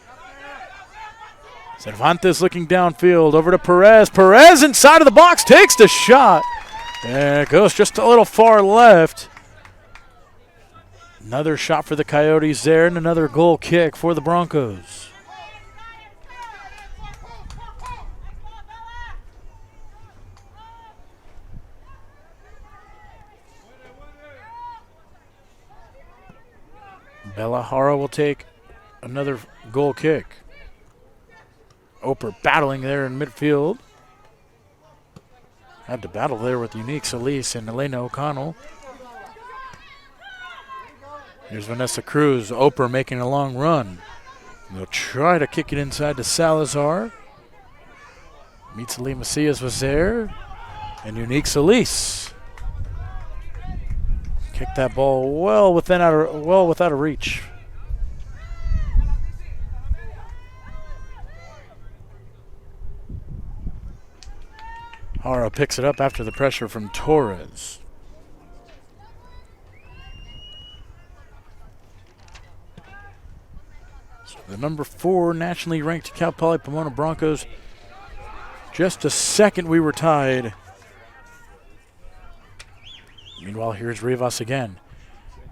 Cervantes looking downfield over to Perez. Perez inside of the box takes the shot. And it goes just a little far left. Another shot for the Coyotes there and another goal kick for the Broncos. Bella Jara will take another goal kick. Oper battling there in midfield. Had to battle there with Unique Solis and Elena O'Connell. Here's Vanessa Cruz. Oper making a long run. They'll try to kick it inside to Salazar. Mitsali Macias was there. And Unique Solis kicked that ball well without a reach. Hara picks it up after the pressure from Torres. So the number 4 nationally ranked Cal Poly Pomona Broncos. Just a second we were tied. Meanwhile, here's Rivas again.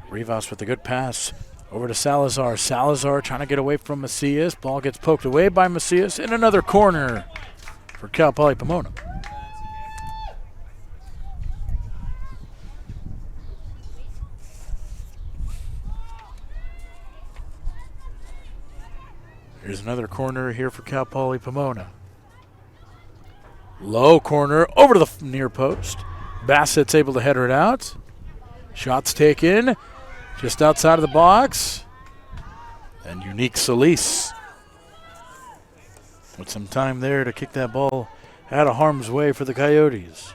Rivas with a good pass over to Salazar. Salazar trying to get away from Macias. Ball gets poked away by Macias in another corner for Cal Poly Pomona. Here's another corner here for Cal Poly Pomona. Low corner over to the near post. Bassett's able to header it out. Shots taken just outside of the box. And Unique Solis with some time there to kick that ball out of harm's way for the Coyotes.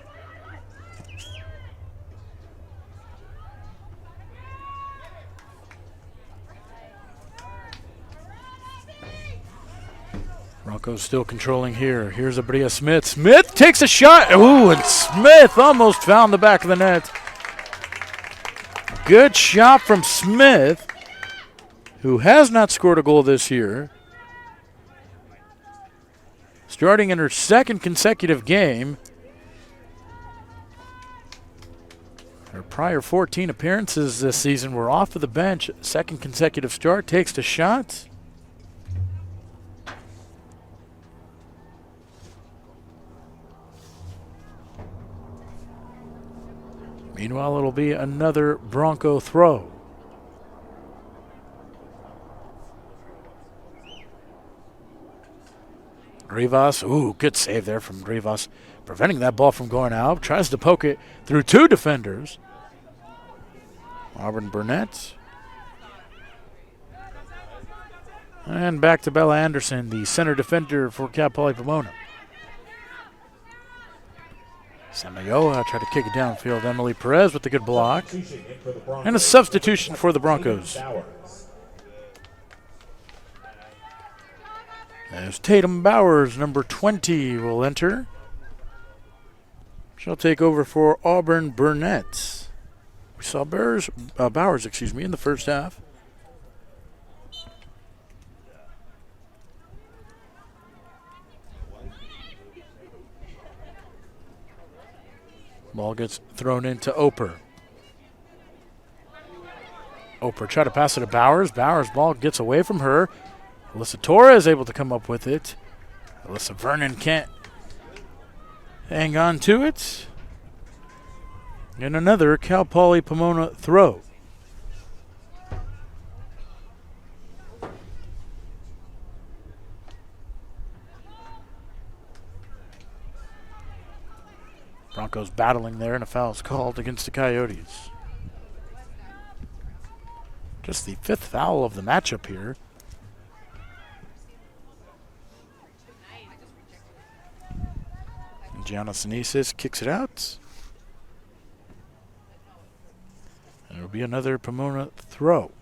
Broncos still controlling here. Here's Abria Smith. Smith takes a shot. Ooh, and Smith almost found the back of the net. Good shot from Smith, who has not scored a goal this year. Starting in her second consecutive game. Her prior 14 appearances this season were off of the bench. Second consecutive start, takes the shot. Meanwhile, it'll be another Bronco throw. Rivas, ooh, good save there from Rivas, preventing that ball from going out. Tries to poke it through two defenders. Auburn Burnett. And back to Bella Anderson, the center defender for Cal Poly Pomona. Samayoa tried to kick it downfield. Emily Perez with the good block. And a substitution for the Broncos. As Tatum Bowers, number 20, will enter. She'll take over for Auburn Burnett. We saw Bowers, in the first half. Ball gets thrown into Oper. Oper tried to pass it to Bowers. Bowers' ball gets away from her. Alyssa Torres able to come up with it. Alyssa Vernon can't hang on to it. And another Cal Poly Pomona throw. Broncos battling there, and a foul is called against the Coyotes. Just the fifth foul of the matchup here. And Gianna Sinesis kicks it out. And it'll be another Pomona throw.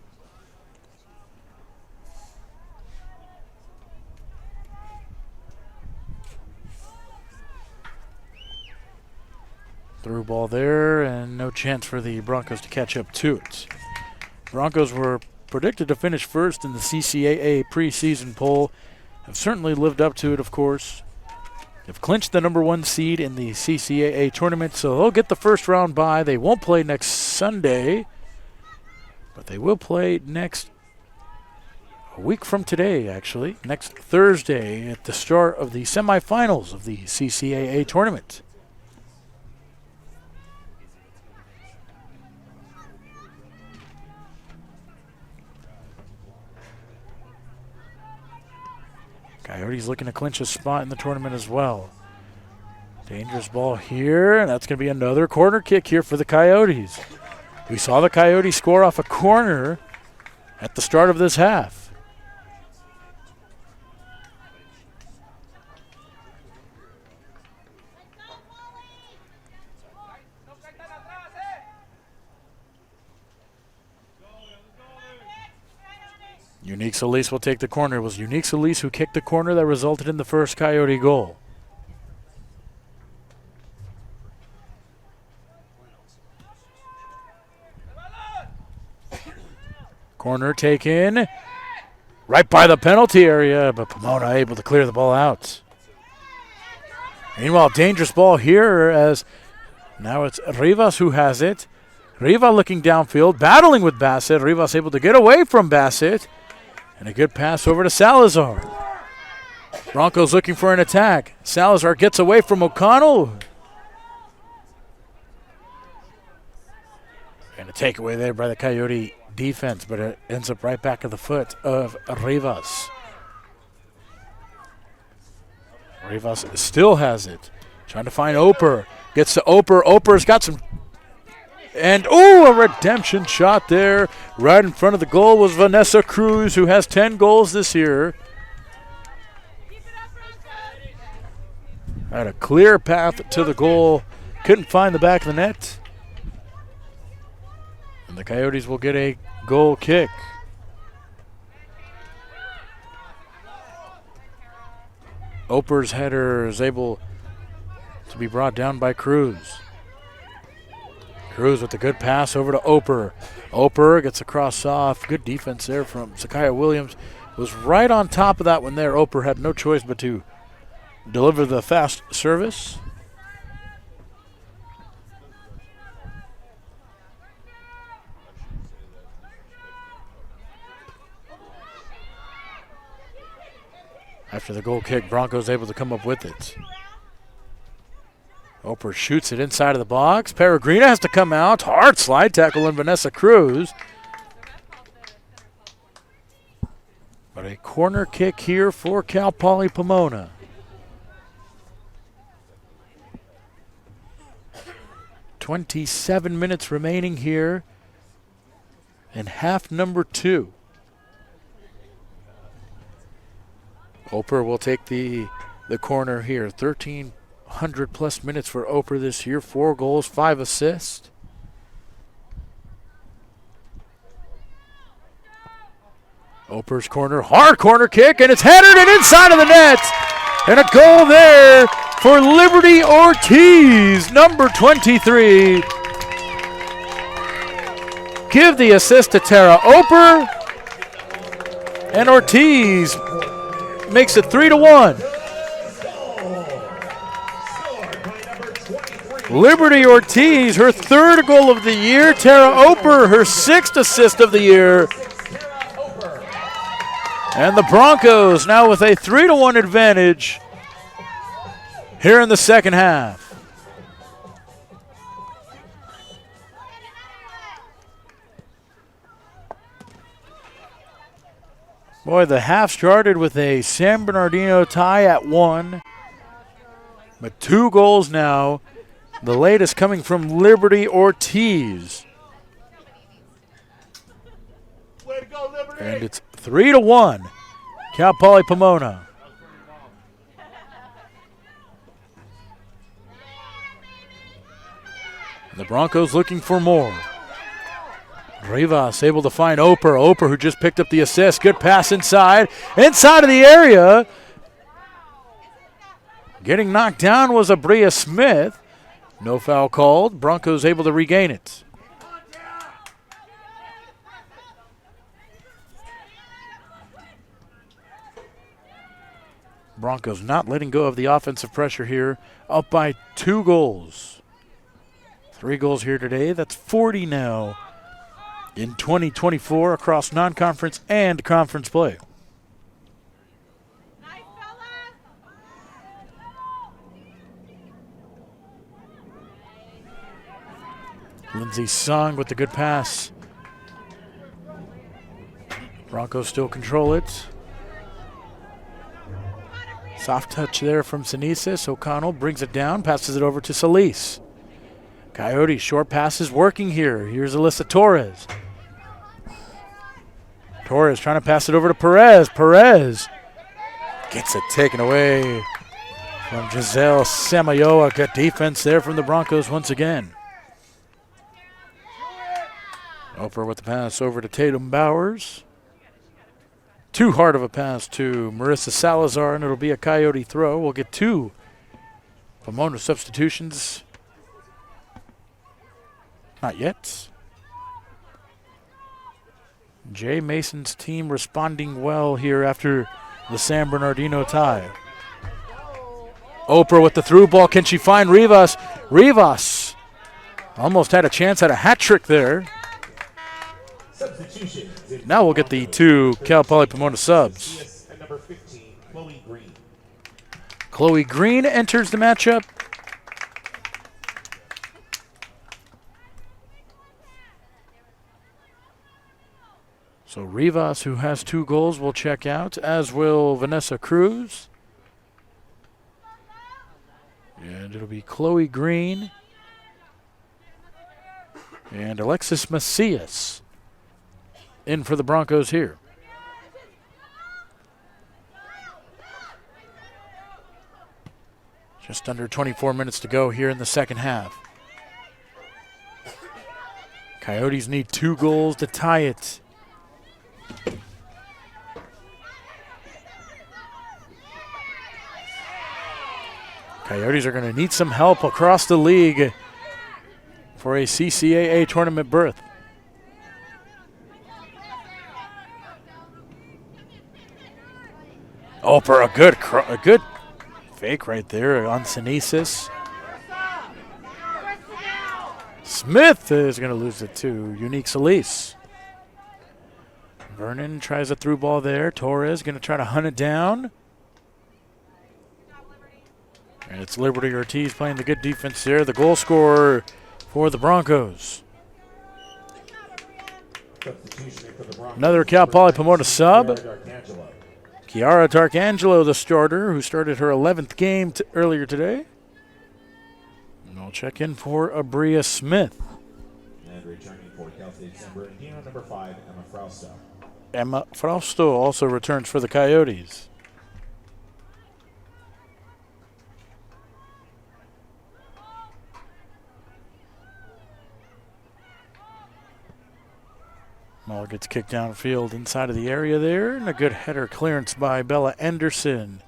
Through ball there, and no chance for the Broncos to catch up to it. Broncos were predicted to finish first in the CCAA preseason poll. Have certainly lived up to it, of course. They've clinched the number 1 seed in the CCAA tournament, so they'll get the first round bye. They won't play next Sunday, but they will play a week from today, actually. Next Thursday at the start of the semifinals of the CCAA tournament. Coyotes looking to clinch a spot in the tournament as well. Dangerous ball here, and that's going to be another corner kick here for the Coyotes. We saw the Coyotes score off a corner at the start of this half. Unique Solis will take the corner. It was Unique Solis who kicked the corner that resulted in the first Coyote goal. Corner taken right by the penalty area, but Pomona able to clear the ball out. Meanwhile, dangerous ball here as now it's Rivas who has it. Riva looking downfield, battling with Bassett. Rivas able to get away from Bassett. And a good pass over to Salazar. Broncos looking for an attack. Salazar gets away from O'Connell. And a takeaway there by the Coyote defense, but it ends up right back at the foot of Rivas. Rivas still has it. Trying to find Oper. Gets to Oper. Oper's got some. And, a redemption shot there. Right in front of the goal was Vanessa Cruz, who has 10 goals this year. Had a clear path to the goal. Couldn't find the back of the net. And the Coyotes will get a goal kick. Oper's header is able to be brought down by Cruz. Cruz with a good pass over to Oper. Oper gets across off. Good defense there from Sakaya Williams. Was right on top of that one there. Oper had no choice but to deliver the fast service. After the goal kick, Broncos able to come up with it. Oper shoots it inside of the box. Peregrina has to come out. Hard slide tackle on Vanessa Cruz. But a corner kick here for Cal Poly Pomona. "27 minutes remaining here in half number 2. Oper will take the corner here. 1,300 plus minutes for Oper this year. 4 goals, 5 assists. Oper's corner, hard corner kick, and it's headed and inside of the net. And a goal there for Liberty Ortiz, number 23. Give the assist to Tara Oper. And Ortiz makes it 3-1. Liberty Ortiz, her 3rd goal of the year. Tara Oper, her 6th assist of the year. And the Broncos now with a 3-1 advantage here in the second half. Boy, the half started with a San Bernardino tie at 1. But 2 goals now. The latest coming from Liberty Ortiz. Way to go, Liberty! And it's 3-1. Cal Poly Pomona. And the Broncos looking for more. Rivas able to find Oper. Oper who just picked up the assist. Good pass inside. Inside of the area. Getting knocked down was Abria Smith. No foul called. Broncos able to regain it. Broncos not letting go of the offensive pressure here. Up by 2 goals. 3 goals here today. That's 40 now in 2024 across non-conference and conference play. Lindsay Song with the good pass. Broncos still control it. Soft touch there from Sinesis. O'Connell brings it down, passes it over to Solis. Coyote, short passes working here. Here's Alyssa Torres. Torres trying to pass it over to Perez. Perez gets it taken away from Giselle Samayoa. Good defense there from the Broncos once again. Oper with the pass over to Tatum Bowers. Too hard of a pass to Marissa Salazar, and it'll be a Coyote throw. We'll get 2 Pomona substitutions. Not yet. Jay Mason's team responding well here after the San Bernardino tie. Oper with the through ball. Can she find Rivas? Rivas almost had a chance at a hat trick there. Now we'll get the 2 Cal Poly Pomona subs. Number 15, Chloe Green. Chloe Green enters the matchup. So Rivas, who has 2 goals, will check out, as will Vanessa Cruz. And it'll be Chloe Green and Alexis Macias in for the Broncos here. Just under 24 minutes to go here in the second half. Coyotes need 2 goals to tie it. Coyotes are going to need some help across the league for a CCAA tournament berth. Oper, a good fake right there on Sinesis. Smith is going to lose it to Unique Solis. Vernon tries a through ball there. Torres going to try to hunt it down. And it's Liberty Ortiz playing the good defense there. The goal scorer for the Broncos. Another Cal Poly Pomona sub. Kiara Darkangelo, the starter, who started her 11th game earlier today. And we'll check in for Abria Smith. And returning for Cal State San Bernardino, number 5, Emma Frausto. Emma Frausto also returns for the Coyotes. Ball gets kicked downfield inside of the area there, and a good header clearance by Bella Anderson.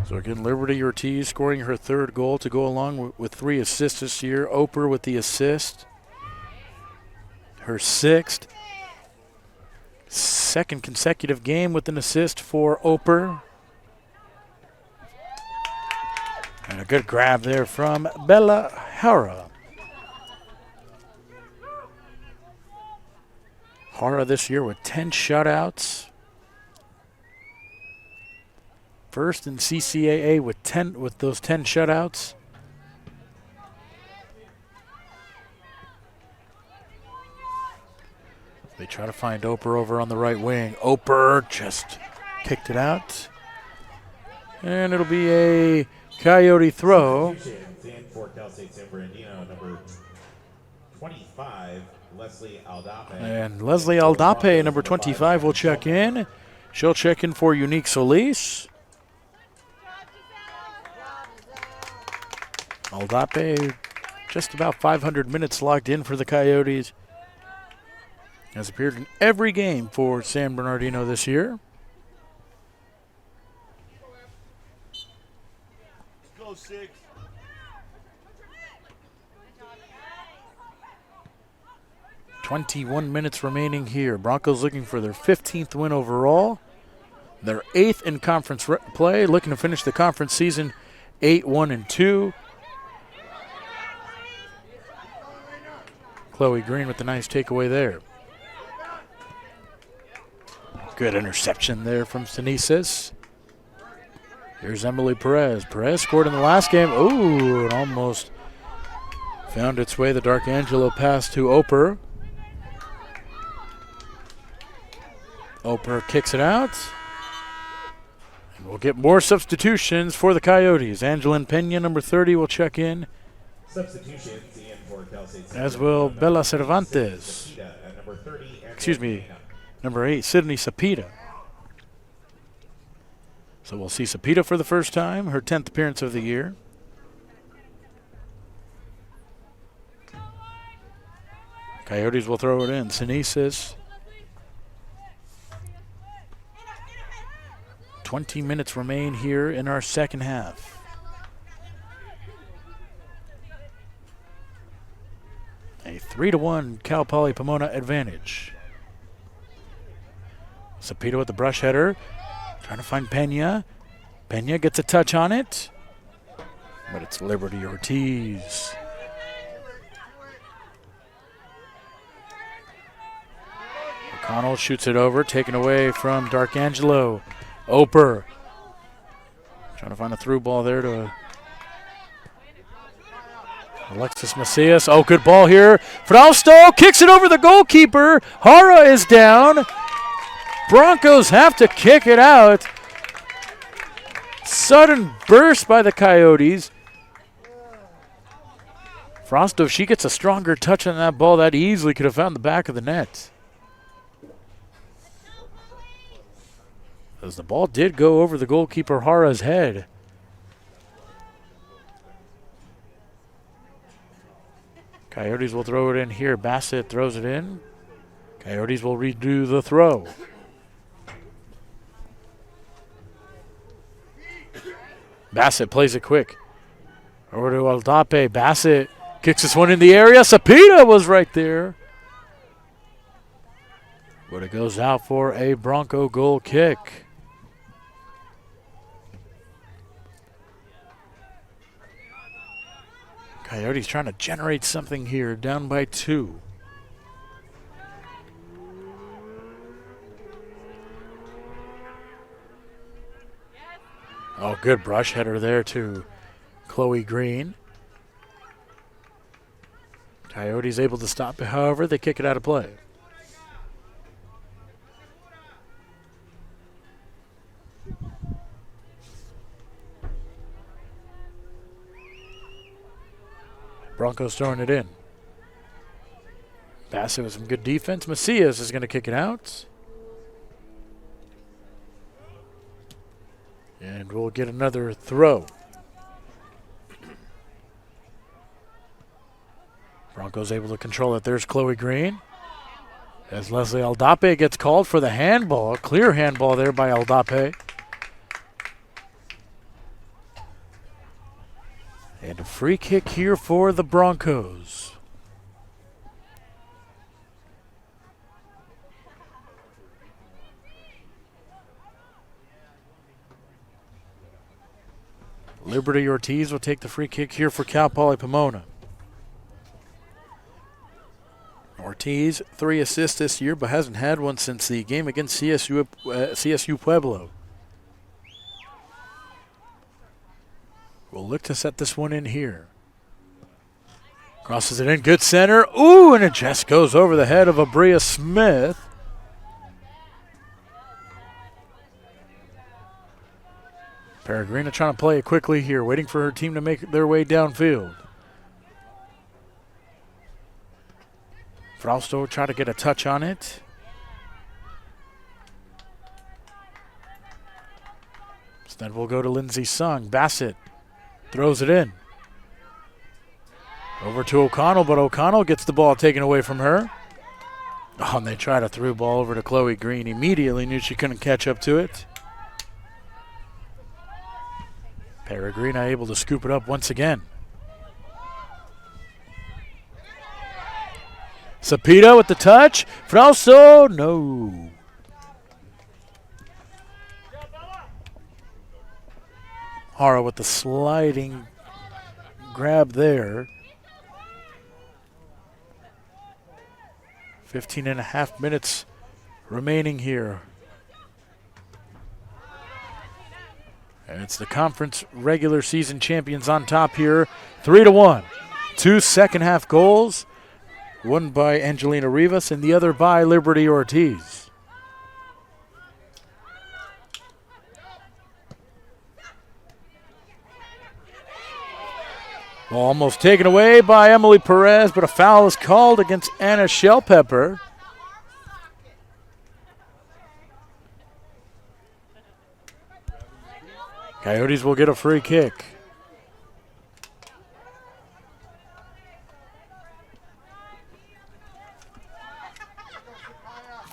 So again, Liberty Ortiz scoring her 3rd goal to go along with 3 assists this year. Oper with the assist. Her 6th. 2nd consecutive game with an assist for Oper. And a good grab there from Bella Hara. Hara this year with 10 shutouts. First in CCAA with those 10 shutouts. They try to find Oper over on the right wing. Oper just kicked it out. And it'll be a Coyote throw. For Cal State San Bernardino, number 25. Leslie Aldape. And Leslie Aldape, number 25, will check in. She'll check in for Unique Solis. Aldape, just about 500 minutes logged in for the Coyotes. Has appeared in every game for San Bernardino this year. Go 6. 21 minutes remaining here. Broncos looking for their 15th win overall. Their 8th in conference play, looking to finish the conference season 8-1-2. Chloe Green with the nice takeaway there. Good interception there from Sinesis. Here's Emily Perez. Perez scored in the last game. Ooh, it almost found its way. The Darkangelo pass to Oper. Oper kicks it out. And we'll get more substitutions for the Coyotes. Angeline Pena, number 30, will check in. Substitutions in for Cal State, as will Bella Cervantes. Excuse me, number 8, Sydney Sapita. So we'll see Sapita for the first time, her 10th appearance of the year. Coyotes will throw it in. Sinesis. 20 minutes remain here in our second half. A 3-1 Cal Poly Pomona advantage. Sapita with the brush header. Trying to find Pena. Pena gets a touch on it. But it's Liberty Ortiz. O'Connell shoots it over, taken away from Darkangelo. Oper trying to find a through ball there to Alexis Macias. Oh, good ball here. Frausto kicks it over the goalkeeper. Hara is down. Broncos have to kick it out. Sudden burst by the Coyotes. Frausto, if she gets a stronger touch on that ball, that easily could have found the back of the net. As the ball did go over the goalkeeper Hara's head. Coyotes will throw it in here. Bassett throws it in. Coyotes will redo the throw. Bassett plays it quick. Over to Aldape. Bassett kicks this one in the area. Sapita was right there. But it goes out for a Bronco goal kick. Coyotes trying to generate something here, down by 2. Oh, good brush header there to Chloe Green. Coyotes able to stop it, however, they kick it out of play. Broncos throwing it in. Bassett with some good defense. Macias is going to kick it out. And we'll get another throw. Broncos able to control it. There's Chloe Green. As Leslie Aldape gets called for the handball. Clear handball there by Aldape. And a free kick here for the Broncos. Liberty Ortiz will take the free kick here for Cal Poly Pomona. Ortiz, 3 assists this year, but hasn't had one since the game against CSU Pueblo. We'll look to set this one in here. Crosses it in, good center. Ooh, and it just goes over the head of Abria Smith. Peregrina trying to play it quickly here, waiting for her team to make their way downfield. Frausto trying to get a touch on it. Instead we'll go to Lindsay Sung. Bassett throws it in. Over to O'Connell, but O'Connell gets the ball taken away from her. Oh, and they try to throw ball over to Chloe Green. Immediately knew she couldn't catch up to it. Peregrina able to scoop it up once again. Sapita with the touch. Frausto, no. Hara with the sliding grab there. 15.5 minutes remaining here. And it's the conference regular season champions on top here, 3-1. 2 second-half goals, one by Angelina Rivas and the other by Liberty Ortiz. Ball almost taken away by Emily Perez, but a foul is called against Anna Shellpepper. Coyotes will get a free kick.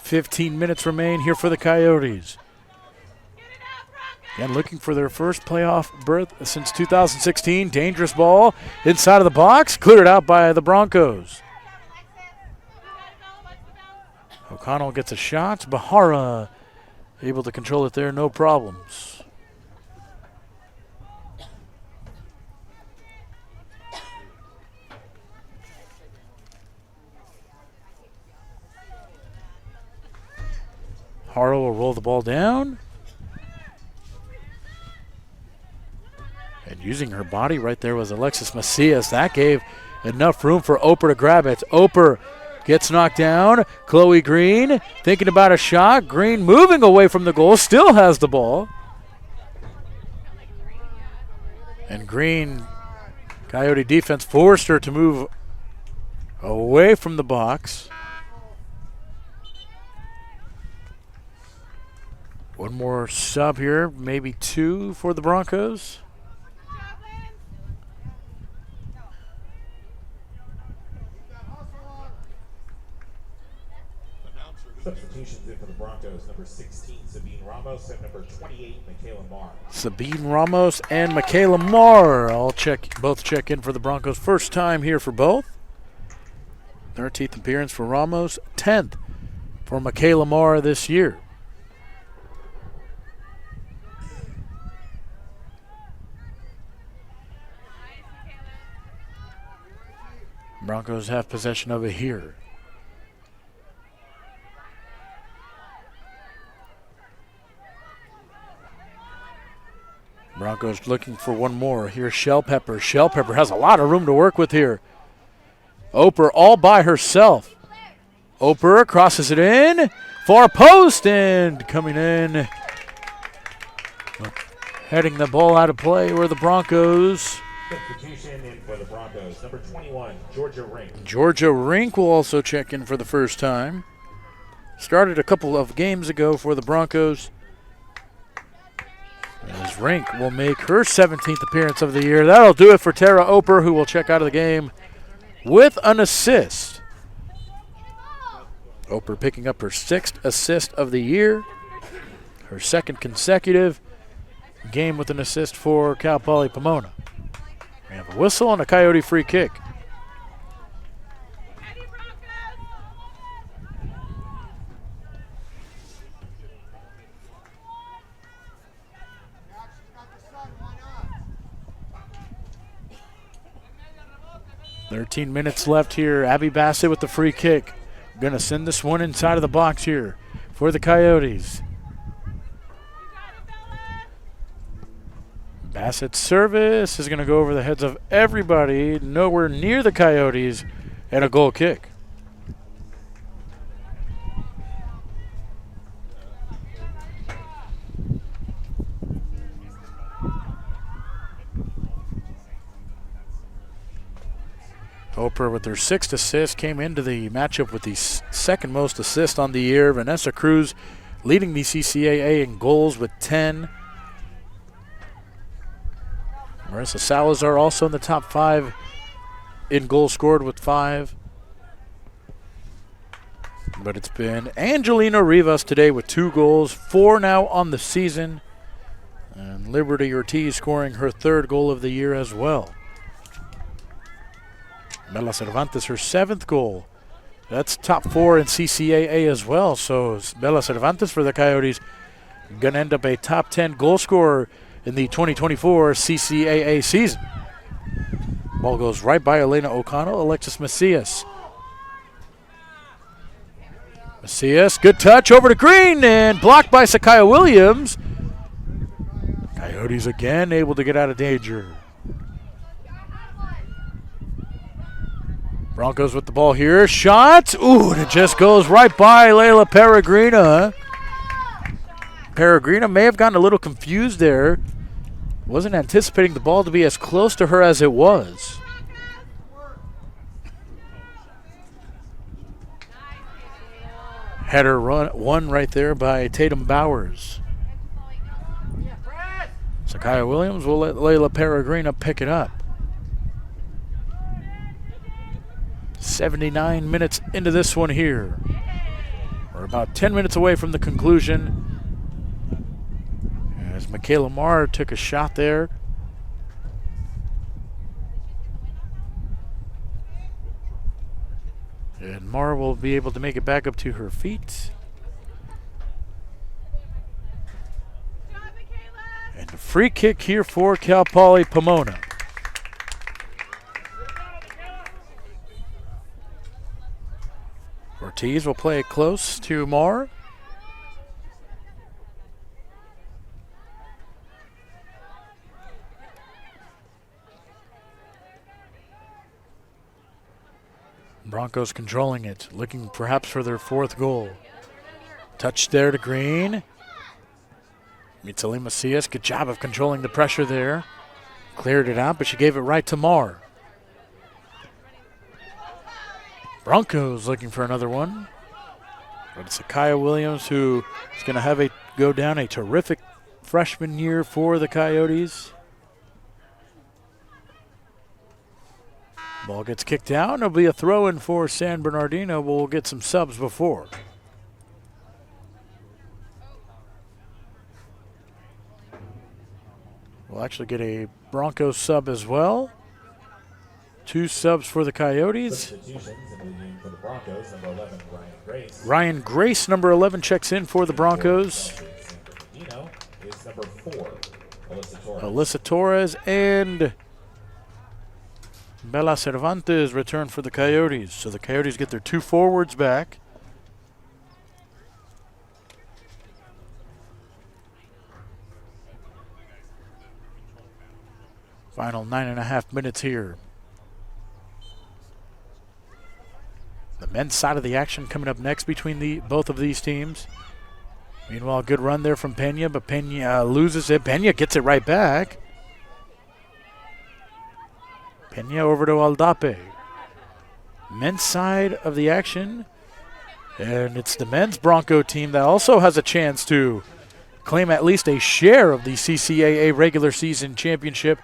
"15 minutes remain here for the Coyotes. Again, looking for their first playoff berth since 2016. Dangerous ball inside of the box, cleared out by the Broncos. O'Connell gets a shot. Bahara able to control it there, no problems. Haro will roll the ball down. And using her body right there was Alexis Macias. That gave enough room for Oper to grab it. Oper gets knocked down. Chloe Green thinking about a shot. Green moving away from the goal, still has the ball. And Green, Coyote defense forced her to move away from the box. One more sub here, maybe 2 for the Broncos. Substitutions in for the Broncos, number 16, Sabine Ramos, and number 28, Michaela Marr. Sabine Ramos and Michaela Marr both check in for the Broncos. First time here for both. 13th appearance for Ramos, 10th for Michaela Marr this year. Broncos have possession of it here. Broncos looking for one more. Here's Shell Pepper. Shell Pepper has a lot of room to work with here. Oper all by herself. Oper crosses it in. Far post and coming in. Heading the ball out of play were the Broncos. Substitution in for the Broncos, number 21, Georgia Rink. Georgia Rink will also check in for the first time. Started a couple of games ago for the Broncos. As Rink will make her 17th appearance of the year. That'll do it for Tara Oper, who will check out of the game with an assist. Oper picking up her 6th assist of the year. Her 2nd consecutive game with an assist for Cal Poly Pomona. We have a whistle and a Coyote free kick. "13 minutes left here. Abby Bassett with the free kick. Going to send this one inside of the box here for the Coyotes. Bassett's service is going to go over the heads of everybody, nowhere near the Coyotes, and a goal kick. Oper with her 6th assist came into the matchup with the 2nd most assist on the year. Vanessa Cruz leading the CCAA in goals with 10. Marissa Salazar also in the top 5 in goals scored with 5. But it's been Angelina Rivas today with 2 goals, 4 now on the season. And Liberty Ortiz scoring her 3rd goal of the year as well. Bella Cervantes, her 7th goal. That's top 4 in CCAA as well. So Bella Cervantes for the Coyotes going to end up a top 10 goal scorer in the 2024 CCAA season. Ball goes right by Elena O'Connell. Alexis Macias. Macias, good touch over to Green and blocked by Sakaya Williams. Coyotes again able to get out of danger. Broncos with the ball here. Shot. Ooh, and it just goes right by Layla Peregrina. Peregrina may have gotten a little confused there. Wasn't anticipating the ball to be as close to her as it was. Header one right there by Tatum Bowers. Sakaya Williams will let Layla Peregrina pick it up. 79 minutes into this one here. We're about 10 minutes away from the conclusion. As Michaela Marr took a shot there. And Marr will be able to make it back up to her feet. And a free kick here for Cal Poly Pomona. Ortiz will play it close to Marr. Broncos controlling it, looking perhaps for their 4th goal. Touch there to Green. Mitzali Macias, good job of controlling the pressure there. Cleared it out, but she gave it right to Marr. Broncos looking for another one. But it's Sakaya Williams who is going to go down a terrific freshman year for the Coyotes. Ball gets kicked out. It'll be a throw-in for San Bernardino. We'll get some subs before. We'll actually get a Broncos sub as well. 2 subs for the Coyotes. Substitutions in the game for the Broncos, number 11, Ryan Grace. Ryan Grace, number 11, checks in for the Broncos. Bernardino is number 4, Alyssa Torres. Alyssa Torres and Bella Cervantes return for the Coyotes. So the Coyotes get their 2 forwards back. Final 9.5 minutes here. The men's side of the action coming up next between both of these teams. Meanwhile, good run there from Pena, but Pena loses it. Pena gets it right back. Pena over to Aldape. Men's side of the action. And it's the men's Bronco team that also has a chance to claim at least a share of the CCAA regular season championship.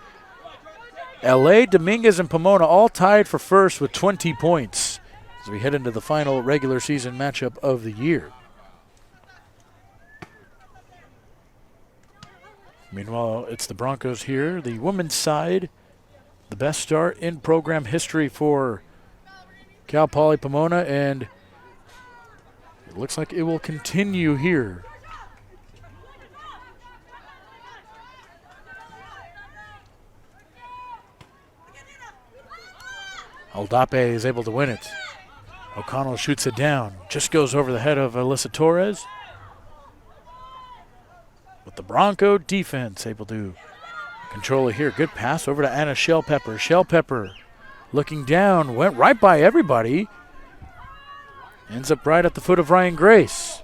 LA, Dominguez, and Pomona all tied for first with 20 points as we head into the final regular season matchup of the year. Meanwhile, it's the Broncos here. The women's side, the best start in program history for Cal Poly Pomona, and it looks like it will continue here. Aldape is able to win it. O'Connell shoots it down. Just goes over the head of Alyssa Torres. But the Bronco defense able to control it here. Good pass over to Anna Shellpepper. Shellpepper looking down. Went right by everybody. Ends up right at the foot of Ryan Grace.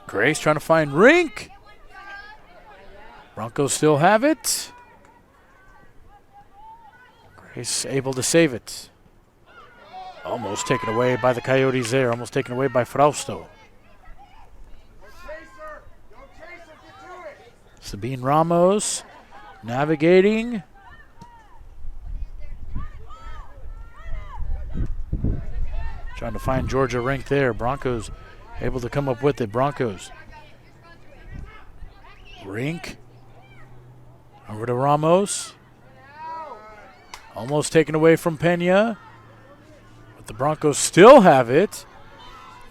Grace trying to find Rink. Broncos still have it. Grace able to save it. Almost taken away by the Coyotes there. Almost taken away by Frausto. Sabine Ramos navigating. Trying to find Georgia Rink there. Broncos able to come up with it. Broncos. Rink. Over to Ramos. Almost taken away from Pena. But the Broncos still have it.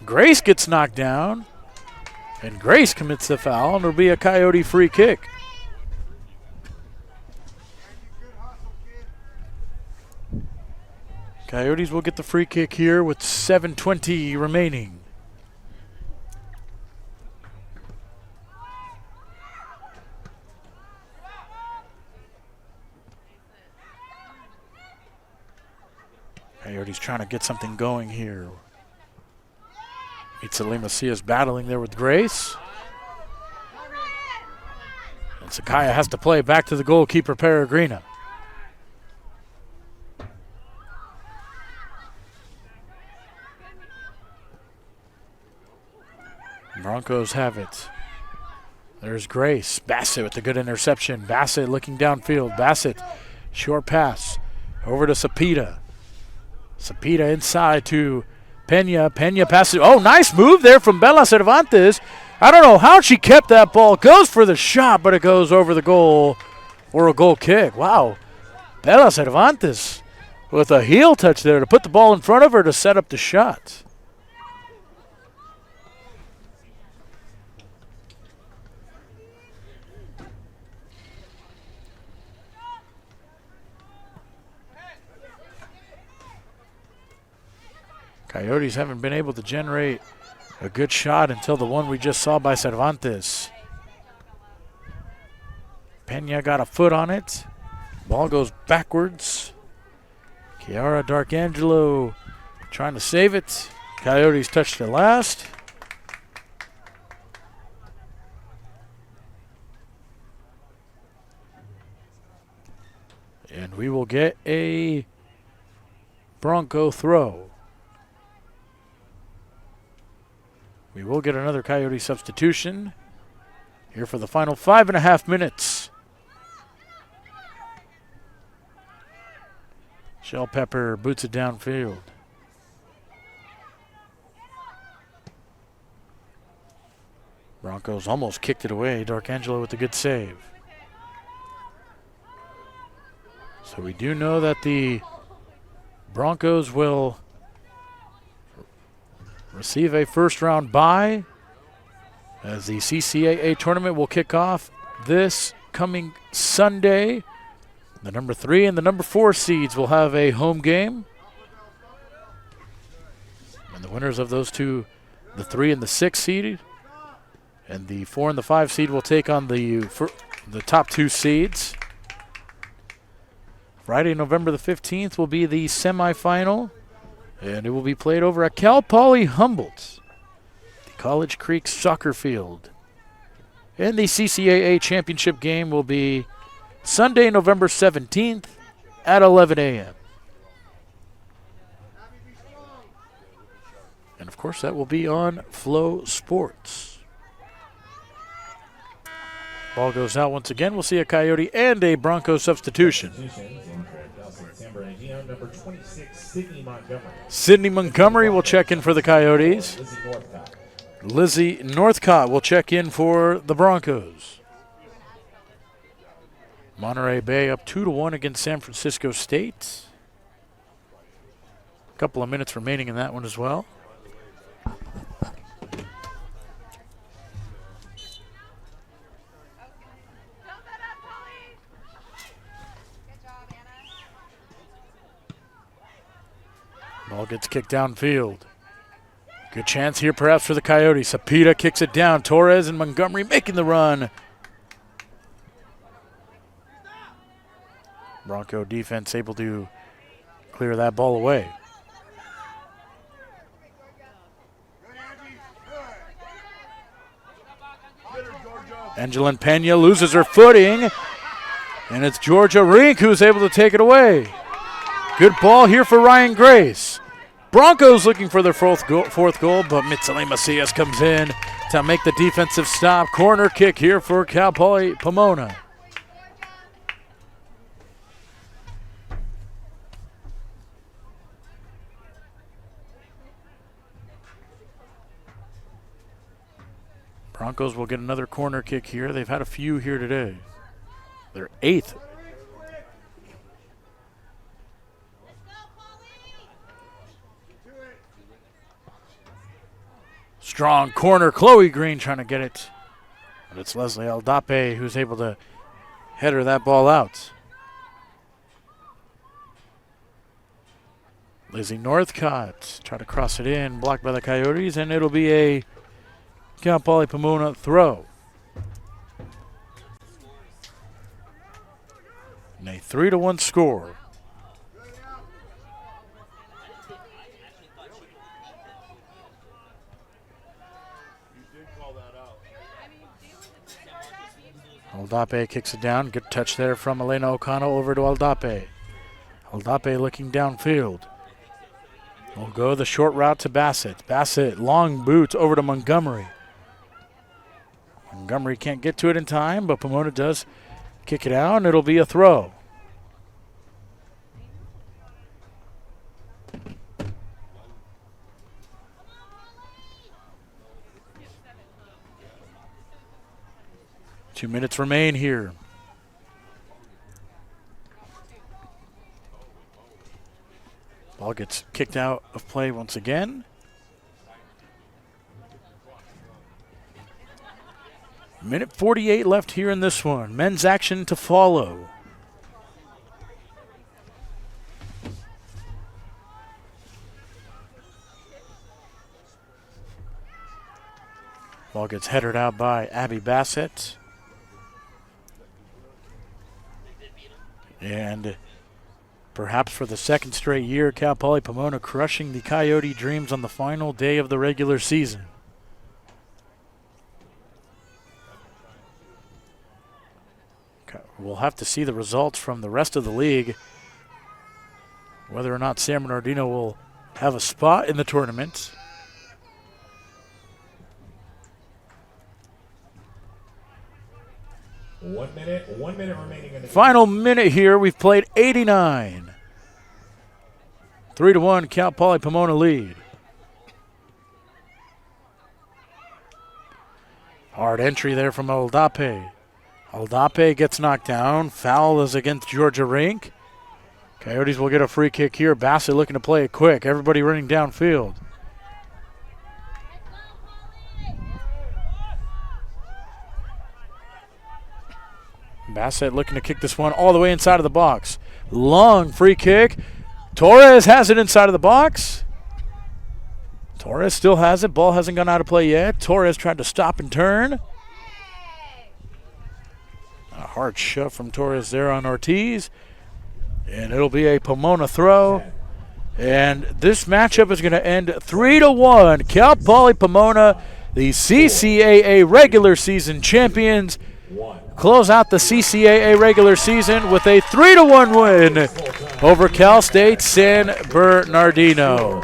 Grace gets knocked down. And Grace commits the foul, and it'll be a Coyote free kick. Coyotes will get the free kick here with 7:20 remaining. Coyotes trying to get something going here. Itzali Macias battling there with Grace. And Sakaya has to play back to the goalkeeper, Peregrina. Broncos have it. There's Grace. Bassett with the good interception. Bassett looking downfield. Bassett, short pass. Over to Sapita. Sapita inside to Pena. Pena passes. Oh, nice move there from Bella Cervantes. I don't know how she kept that ball. Goes for the shot, but it goes over the goal or a goal kick. Wow. Bella Cervantes with a heel touch there to put the ball in front of her to set up the shot. Coyotes haven't been able to generate a good shot until the one we just saw by Cervantes. Pena got a foot on it. Ball goes backwards. Kiara Darkangelo trying to save it. Coyotes touched it last. And we will get a Bronco throw. We will get another Coyote substitution here for the final 5.5 minutes. Shellpepper boots it downfield. Broncos almost kicked it away. D'Arcangelo with a good save. So we do know that the Broncos will receive a first-round bye as the CCAA tournament will kick off this coming Sunday. The number 3 and the number 4 seeds will have a home game. And the winners of those two, the 3 and the 6 seed, and the 4 and the 5 seed will take on the top 2 seeds. Friday, November the 15th will be the semifinal, and it will be played over at Cal Poly Humboldt, the College Creek soccer field. And the CCAA championship game will be Sunday, November 17th at 11 a.m. And, of course, that will be on Flo Sports. Ball goes out once again. We'll see a Coyote and a Bronco substitution. Bernardino, number 26, Sydney Montgomery. Sydney Montgomery will check in for the Coyotes. Lizzie Northcott will check in for the Broncos. Monterey Bay up 2-1 against San Francisco State. A couple of minutes remaining in that one as well. Ball gets kicked downfield. Good chance here perhaps for the Coyotes. Sapita kicks it down. Torres and Montgomery making the run. Bronco defense able to clear that ball away. Angelin Pena loses her footing, and it's Georgia Rink who's able to take it away. Good ball here for Ryan Grace. Broncos looking for their fourth goal, but Mitsali Macias comes in to make the defensive stop. Corner kick here for Cal Poly Pomona. Broncos will get another corner kick here. They've had a few here today. Their 8th. Strong corner. Chloe Green trying to get it. But it's Leslie Aldape who's able to header that ball out. Lizzie Northcott try to cross it in. Blocked by the Coyotes. And it'll be a Cal Poly Pomona throw. And a 3-1 score. Aldape kicks it down. Good touch there from Elena O'Connell over to Aldape. Aldape looking downfield. Will go the short route to Bassett. Bassett, long boots over to Montgomery. Montgomery can't get to it in time, but Pomona does kick it out, and it'll be a throw. Two minutes remain here. Ball gets kicked out of play once again. Minute 48 left here in this one. Men's action to follow. Ball gets headed out by Abby Bassett. And perhaps for the second straight year, Cal Poly Pomona crushing the Coyote Dreams on the final day of the regular season. We'll have to see the results from the rest of the league, whether or not San Bernardino will have a spot in the tournament. One minute remaining in the Final minute here. We've played 89. 3-1 Cal Poly Pomona lead. Hard entry there from Aldape. Aldape gets knocked down. Foul is against Georgia Rink. Coyotes will get a free kick here. Bassett looking to play it quick. Everybody running downfield. Bassett looking to kick this one all the way inside of the box. Long free kick. Torres has it inside of the box. Torres still has it. Ball hasn't gone out of play yet. Torres tried to stop and turn. A hard shove from Torres there on Ortiz. And it'll be a Pomona throw. And this matchup is going to end 3-1. Cal Poly Pomona, the CCAA regular season champions, close out the CCAA regular season with a 3-1 win over Cal State San Bernardino.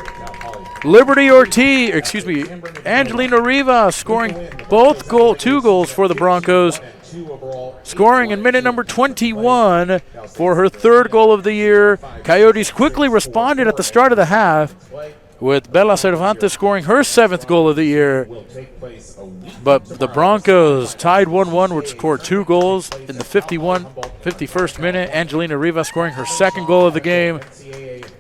Angelina Rivas scoring two goals for the Broncos, scoring in minute number 21 for her third goal of the year. Coyotes quickly responded at the start of the half, with Bella Cervantes scoring her 7th goal of the year. But the Broncos tied 1-1, would score 2 goals in the 51st minute. Angelina Rivas scoring her 2nd goal of the game,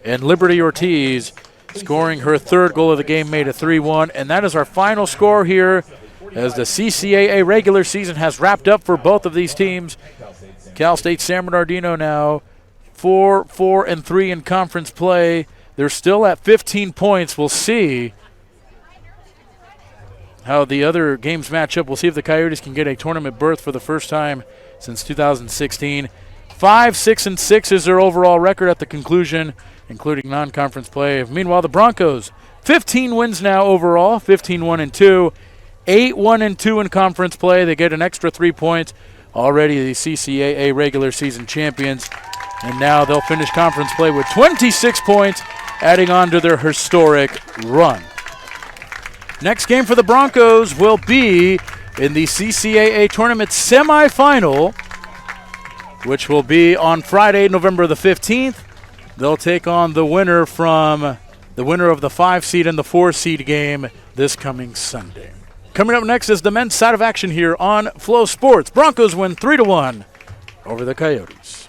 and Liberty Ortiz scoring her 3rd goal of the game, made it 3-1. And that is our final score here as the CCAA regular season has wrapped up for both of these teams. Cal State San Bernardino now 4-4-3 in conference play. They're still at 15 points. We'll see how the other games match up. We'll see if the Coyotes can get a tournament berth for the first time since 2016. 5-6-6 is their overall record at the conclusion, including non-conference play. Meanwhile, the Broncos, 15 wins now overall, 15-1-2, 8-1-2 in conference play. They get an extra 3 points. Already the CCAA regular season champions. And now they'll finish conference play with 26 points, adding on to their historic run. Next game for the Broncos will be in the CCAA tournament semifinal, which will be on Friday, November the 15th. They'll take on the winner of the 5 seed and the 4 seed game this coming Sunday. Coming up next is the men's side of action here on Flow Sports. Broncos win 3-1 over the Coyotes.